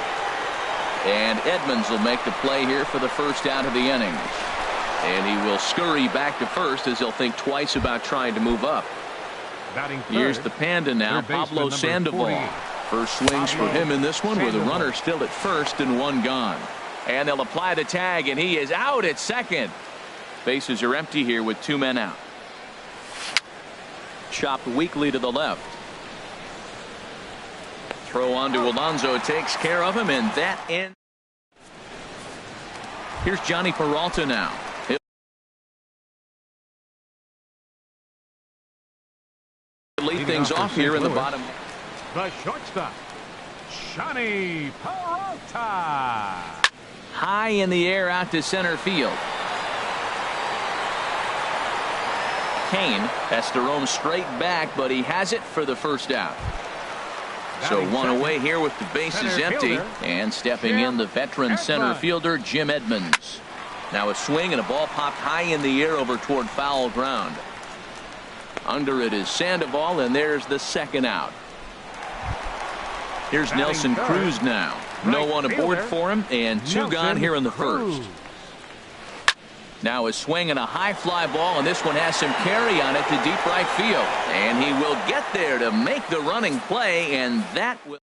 And Edmonds will make the play here for the first out of the inning. And he will scurry back to first as he'll think twice about trying to move up. Batting third, Here's the Panda now, third baseman, Pablo number Sandoval. 48. First swings for him in this one with a runner still at first and one gone. And they'll apply the tag, and he is out at second. Bases are empty here with two men out. Chopped weakly to the left. Throw on to Alonso takes care of him, and that ends. Here's Johnny Peralta now. He'll lead things off here in the bottom. The shortstop, Johnny Peralta. High in the air out to center field. Kane has to roam straight back, but he has it for the first out. So one away here with the bases empty. And stepping in the veteran center fielder, Jim Edmonds. Now a swing and a ball popped high in the air over toward foul ground. Under it is Sandoval, and there's the second out. Here's Nelson Cruz now. No one aboard for him, and two gone here in the first. Now a swing and a high fly ball, and this one has some carry on it to deep right field. And he will get there to make the running play, and that will.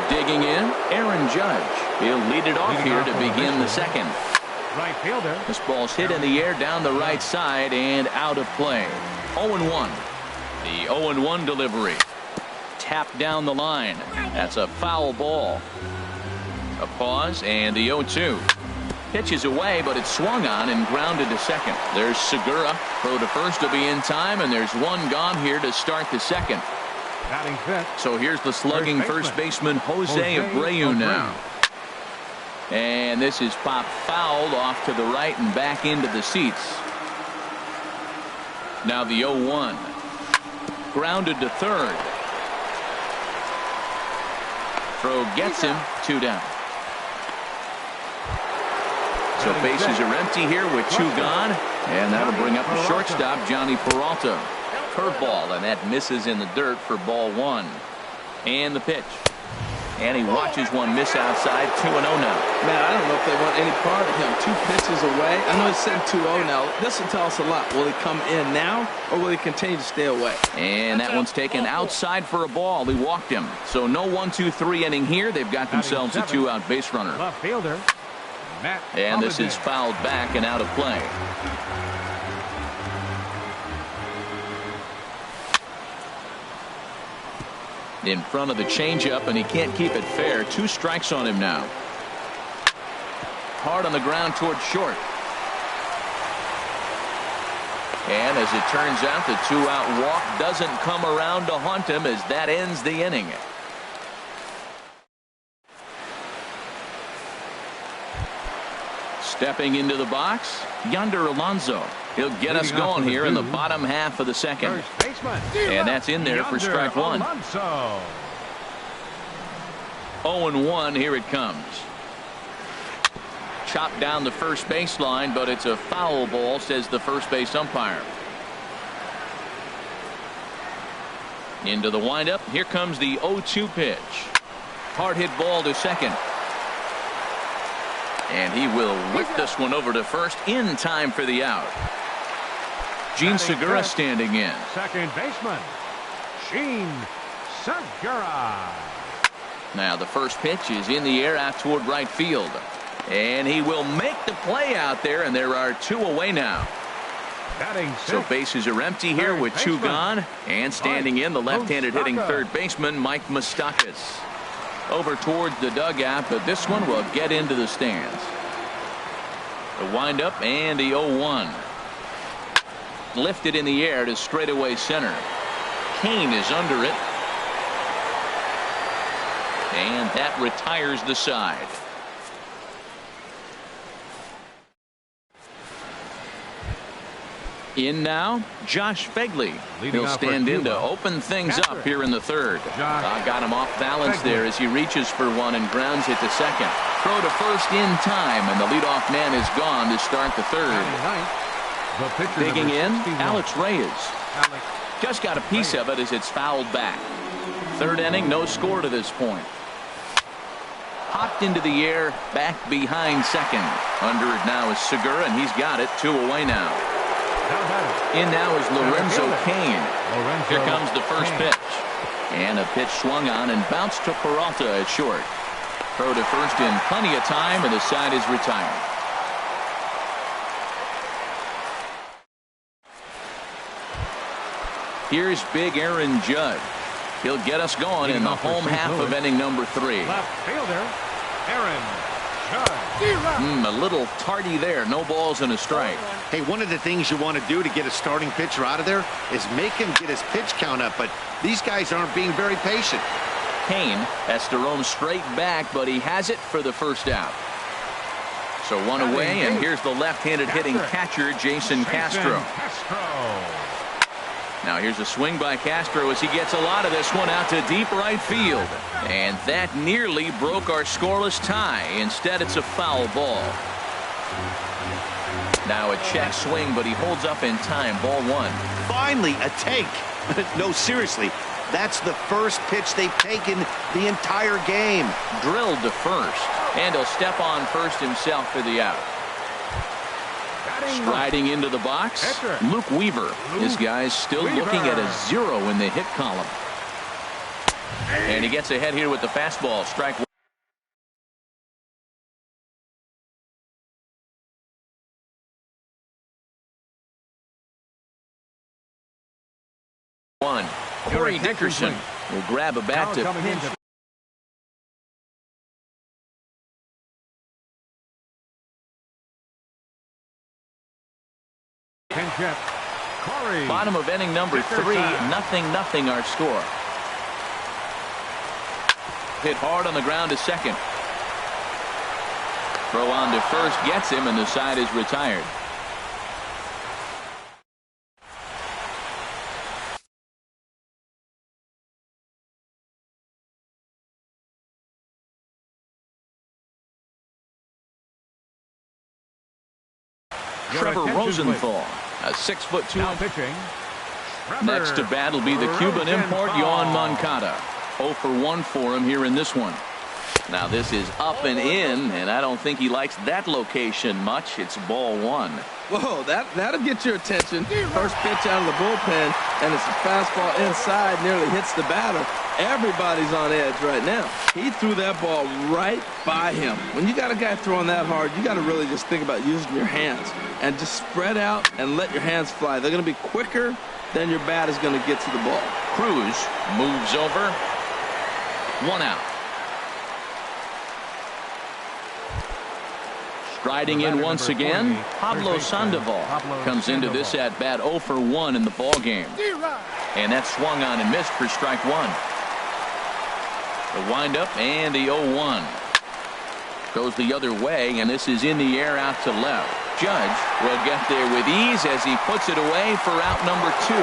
Digging in, Aaron Judge. He'll lead it off here to begin the second. Right fielder. This ball's hit in the air down the right side and out of play. 0-1. The 0-1 delivery. Tapped down the line. That's a foul ball. A pause and the 0-2. Pitch is away, but it's swung on and grounded to second. There's Segura. Throw to first will be in time, and there's one gone here to start the second. Batting fifth. So here's the slugging first baseman Jose Abreu now. And this is popped fouled off to the right and back into the seats. Now the 0-1. Grounded to third. Throw gets him, two down. So bases are empty here with two gone, and that'll bring up the shortstop, Johnny Peralta. Curveball, and that misses in the dirt for ball one. And the pitch. And he watches one miss outside, 2-0 now. Man, I don't know if they want any part of him. Two pitches away. I know he's sitting 2-0 now. This will tell us a lot. Will he come in now, or will he continue to stay away? And that one's taken outside for a ball. He walked him. So no 1-2-3 inning here. They've got themselves a two-out base runner. Left fielder. And this is fouled back and out of play. In front of the changeup, and he can't keep it fair. Two strikes on him now. Hard on the ground towards short. And as it turns out, the two-out walk doesn't come around to haunt him as that ends the inning. Stepping into the box, Yonder Alonso. He'll get us going here in the bottom half of the second. And that's in there for strike one. 0-1, here it comes. Chopped down the first baseline, but it's a foul ball, says the first base umpire. Into the windup. Here comes the 0-2 pitch. Hard hit ball to second. And he will whip this one over to first in time for the out. Gene Segura standing in. Second baseman, Gene Segura. Now the first pitch is in the air out toward right field. And he will make the play out there, and there are two away now. So bases are empty here with two gone. And standing in, the left-handed hitting third baseman, Mike Moustakas. Over towards the dugout, but this one will get into the stands. The windup and the 0-1. Lifted in the air to straightaway center. Kane is under it. And that retires the side. In now, Josh Begley. Leading He'll off for stand in to Cuba. open things Catcher. up here in the third. Got him off balance Begley. there as he reaches for one and grounds it to second. Throw to first in time, and the leadoff man is gone to start the third. The pitcher, Digging number in, 61. Alex Reyes. Alex. Just got a piece of it as it's fouled back. Third inning, no score to this point. Popped into the air, back behind second. Under it now is Segura, and he's got it. 2 away now. Now batting. In now is Lorenzo fielder. Cain. Lorenzo Here comes the first Cain. pitch. And a pitch swung on and bounced to Peralta at short. Throw to first in plenty of time, and the side is retired. Here's big Aaron Judge. He'll get us going in the home half of inning number 3. Left fielder, Aaron Judge. A little tardy there. No balls and a strike. Hey, one of the things you want to do to get a starting pitcher out of there is make him get his pitch count up, but these guys aren't being very patient. Cain has to roam straight back, but he has it for the first out. So one away, and here's the left-handed hitting catcher, Jason Castro. Now here's a swing by Castro as he gets a lot of this one out to deep right field. And that nearly broke our scoreless tie. Instead, it's a foul ball. Now a check swing, but he holds up in time. Ball 1. Finally, a take. No, seriously, that's the first pitch they've taken the entire game. Drilled to first, and he'll step on first himself for the out. Striding into the box, Luke Weaver. This guy's still looking at a 0 in the hit column. And he gets ahead here with the fastball. Strike one. Corey Dickerson will grab a bat to pinch. Bottom of inning number 3, 0-0 our score. Hit hard on the ground to second. Throw on to first gets him, and the side is retired. Trevor Rosenthal, a 6'2" pitching. Next to bat will be the Cuban import, Yohan Moncada. 0 for 1 for him here in this one. Now this is up and in, and I don't think he likes that location much. It's ball 1. Whoa, that'll get your attention. First pitch out of the bullpen, and it's a fastball inside, nearly hits the batter. Everybody's on edge right now. He threw that ball right by him. When you got a guy throwing that hard, you got to really just think about using your hands and just spread out and let your hands fly. They're going to be quicker than your bat is going to get to the ball. Cruz moves over. 1 out. Striding in once again, Pablo Sandoval comes into this at bat 0 for 1 in the ball game. And that swung on and missed for strike 1. The windup and the 0-1 goes the other way, and this is in the air out to left. Judge will get there with ease as he puts it away for out number 2.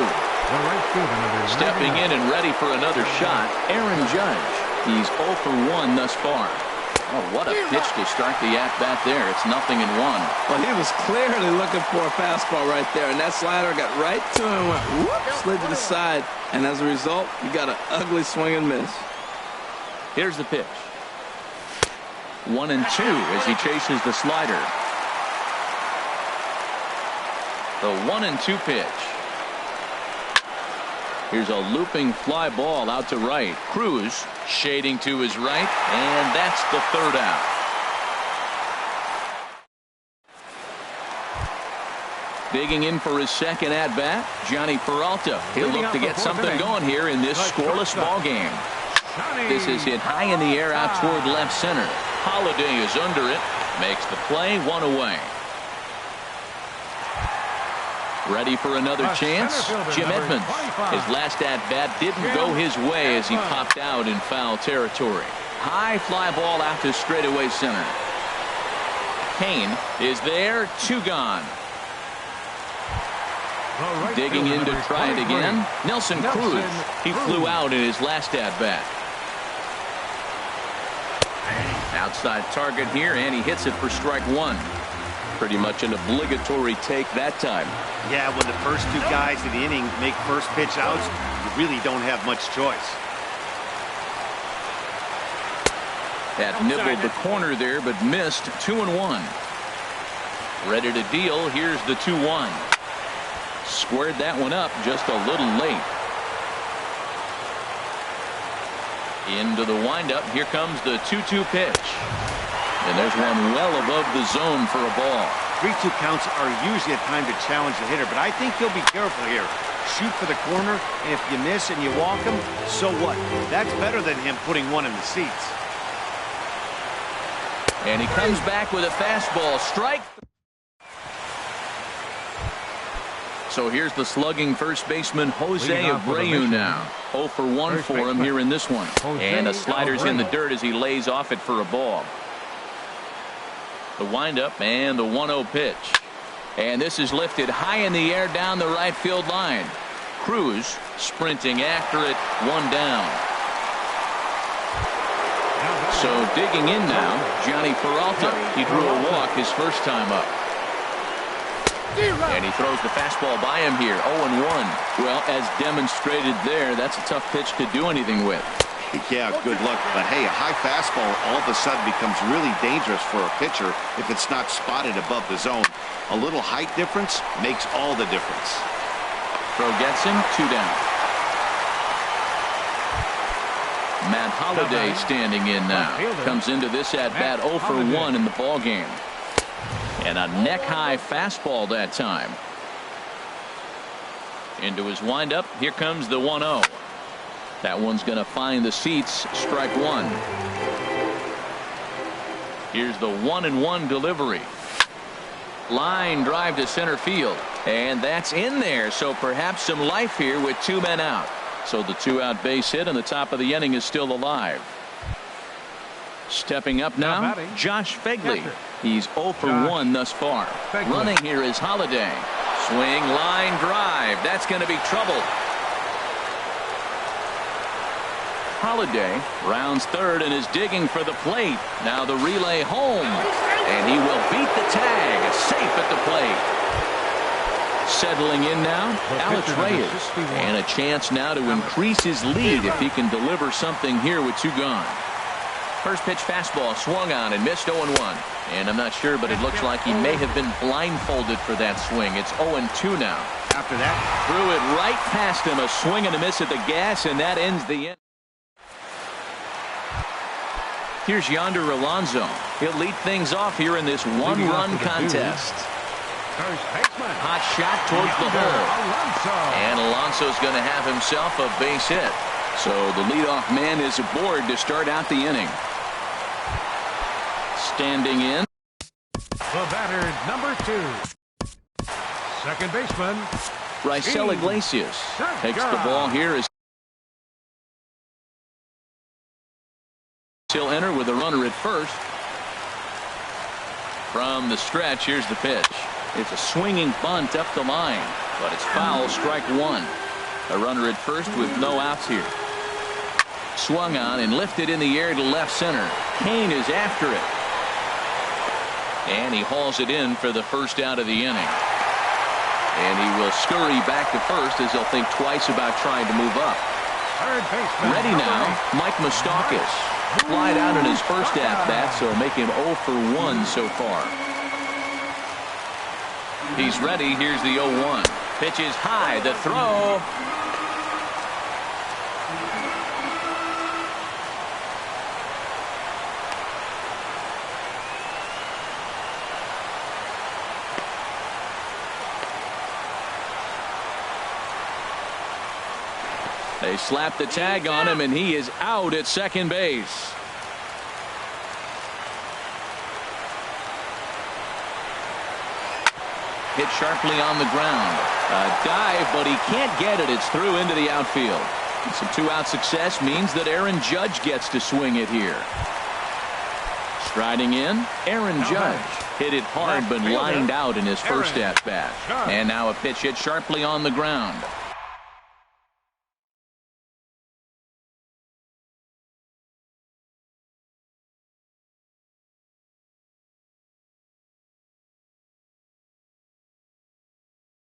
Stepping in and ready for another shot, Aaron Judge. He's 0 for 1 thus far. Oh, what a pitch to start the at-bat there. It's 0-1. Well, he was clearly looking for a fastball right there, and that slider got right to him, went whoop, slid to the side, and as a result, you got an ugly swing and miss. Here's the pitch. 1-2 as he chases the slider. The 1-2 pitch. Here's a looping fly ball out to right. Cruz shading to his right, and that's the third out. Digging in for his second at-bat, Johnny Peralta. He'll look to get something going here in this scoreless ball game. This is hit high in the air out toward left center. Holiday is under it, makes the play, 1 away. Ready for another chance? Jim Edmonds. His last at-bat didn't go his way as he popped out in foul territory. High fly ball out to straightaway center. Cain is there, 2 gone. Digging in to try it again. Nelson Cruz. He flew out in his last at-bat. Outside target here, and he hits it for strike one. Pretty much an obligatory take that time. Yeah, when the first two guys in the inning make first pitch outs, you really don't have much choice. That nibbled the corner there, but missed. 2-1. Ready to deal. Here's the 2-1. Squared that one up just a little late. Into the windup. Here comes the 2-2 pitch. And there's one well above the zone for a ball. 3-2 counts are usually a time to challenge the hitter, but I think he'll be careful here. Shoot for the corner, and if you miss and you walk him, so what? That's better than him putting one in the seats. And he comes back with a fastball. Strike. So here's the slugging first baseman Jose Abreu now. 0 for 1 for him here in this one. And the slider's in the dirt as he lays off it for a ball. The windup and the 1-0 pitch. And this is lifted high in the air down the right field line. Cruz sprinting after it, one down. So digging in now, Johnny Peralta. He drew a walk his first time up. And he throws the fastball by him here. 0-1. Well, as demonstrated there, that's a tough pitch to do anything with. Yeah, good luck. But hey, a high fastball all of a sudden becomes really dangerous for a pitcher if it's not spotted above the zone. A little height difference makes all the difference. Throw gets him, 2 down. Matt Holliday standing in now. Comes into this at bat 0 for 1 in the ball game. And a neck-high fastball that time. Into his windup. Here comes the 1-0. That one's going to find the seats. Strike one. Here's the 1-1 delivery. Line drive to center field. And that's in there. So perhaps some life here with 2 men out. So the 2-out base hit and the top of the inning is still alive. Stepping up now, Josh Phegley. He's 0 for 1 thus far. Running here is Holliday. Swing, line drive. That's going to be trouble. Holliday rounds third and is digging for the plate. Now the relay home. And he will beat the tag. Safe at the plate. Settling in now, Alex Reyes. And a chance now to increase his lead if he can deliver something here with 2 gone. First pitch fastball swung on and missed. 0-1. And I'm not sure, but it looks like he may have been blindfolded for that swing. It's 0-2 now. After that, threw it right past him. A swing and a miss at the gas, and that ends the inning. Here's Yonder Alonso. He'll lead things off here in this 1-run contest. Hot shot towards the hole. And Alonso's going to have himself a base hit. So the leadoff man is aboard to start out the inning. Standing in. The batter, number 2. Second baseman. Raisel Iglesias takes the ball here as he'll enter with a runner at first. From the stretch, here's the pitch. It's a swinging bunt up the line, but it's foul. Strike one. A runner at first with no outs here. Swung on and lifted in the air to left center. Kane is after it. And he hauls it in for the first out of the inning. And he will scurry back to first as he'll think twice about trying to move up. Ready now, Mike Moustakas. Flied out in his first at-bat, so make him 0 for 1 so far. He's ready. Here's the 0-1. Pitch is high. The throw. They slap the tag on him, and he is out at second base. Hit sharply on the ground. A dive, but he can't get it. It's through into the outfield. Some 2-out success means that Aaron Judge gets to swing it here. Striding in, Aaron Judge. Hit it hard, but lined out in his first at-bat. And now a pitch hit sharply on the ground.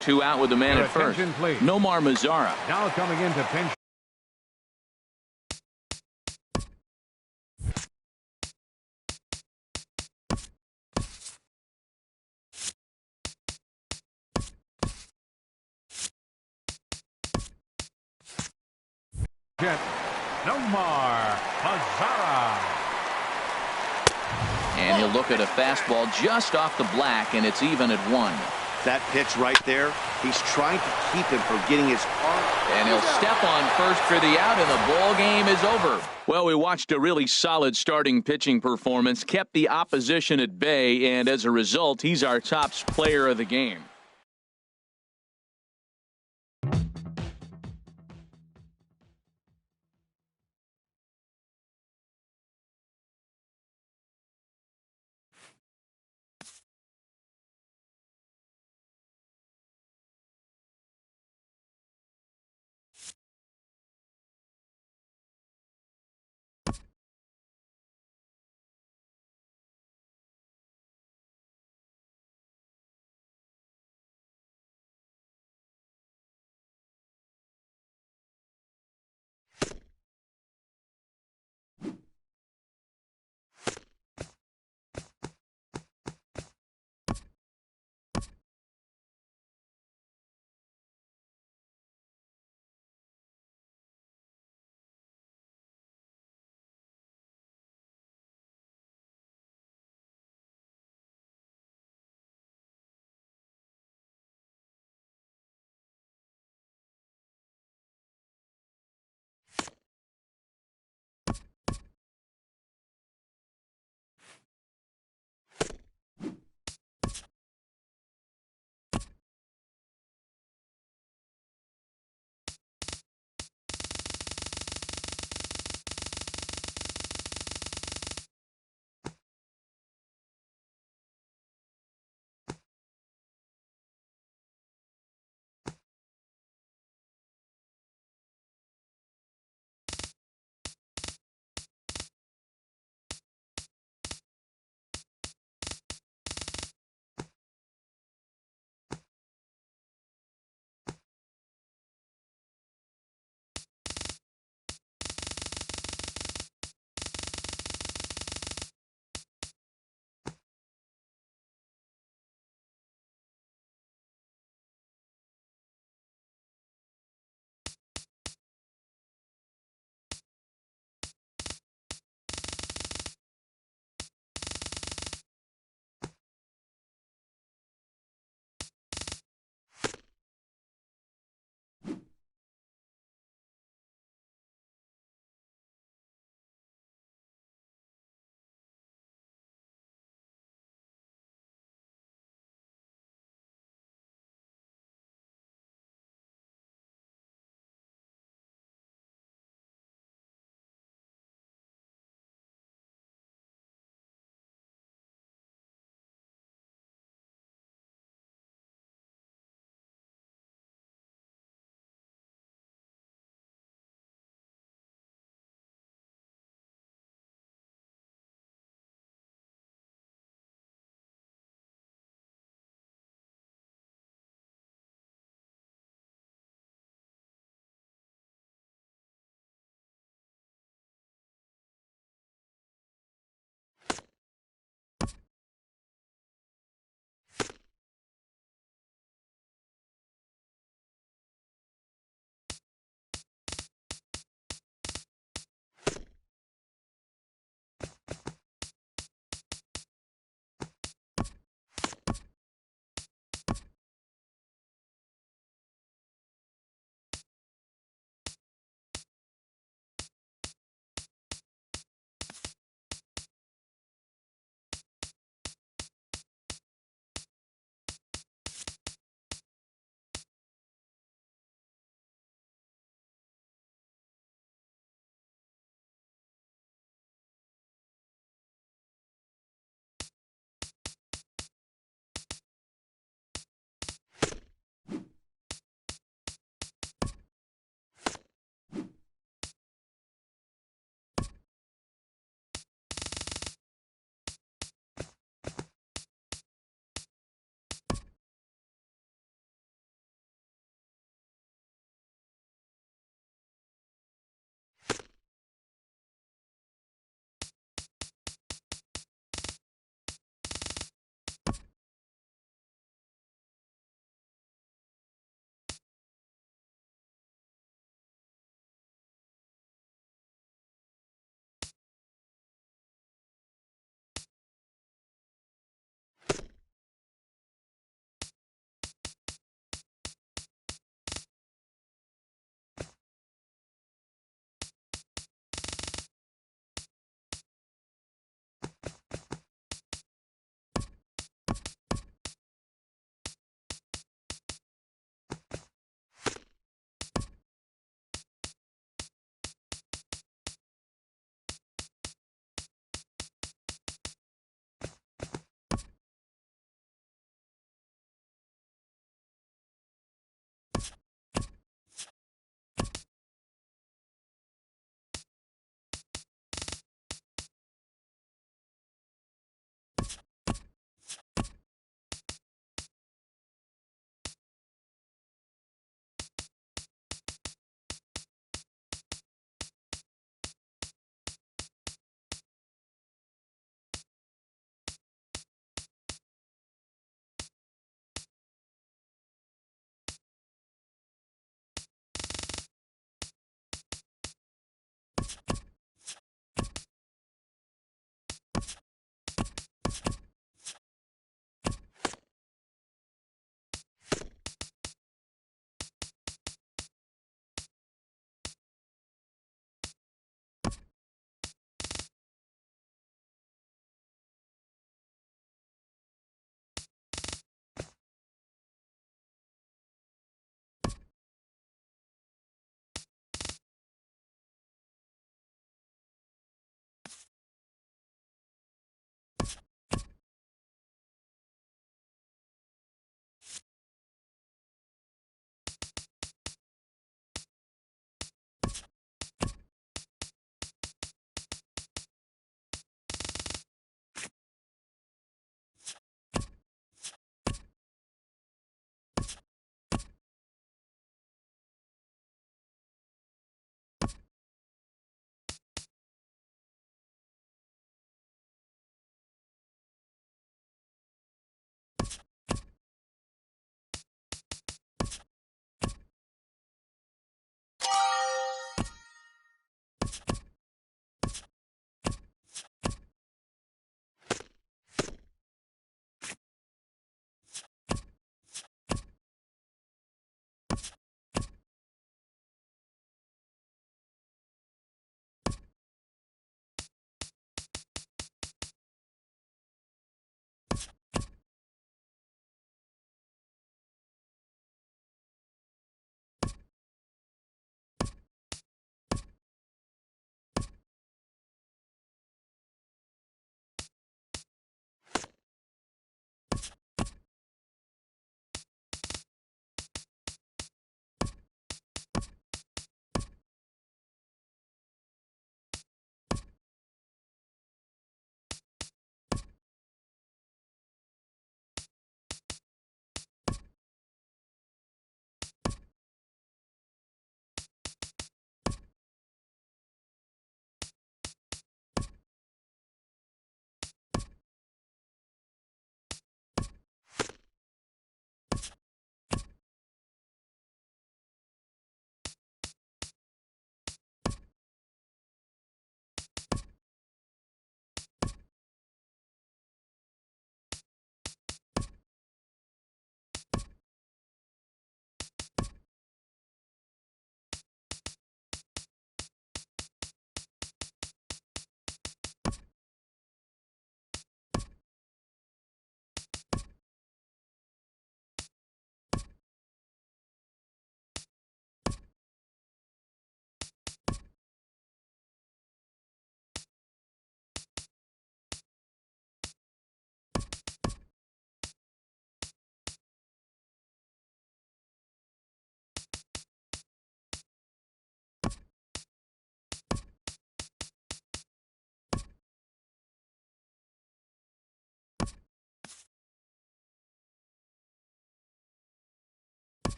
Two out with the man at first. Nomar Mazara. Now coming into pinch. Nomar Mazara. And he'll look at a fastball just off the black, and it's even at 1. That pitch right there, he's trying to keep him from getting his arm. And he'll step on first for the out, and the ball game is over. Well, we watched a really solid starting pitching performance, kept the opposition at bay, and as a result, he's our top player of the game.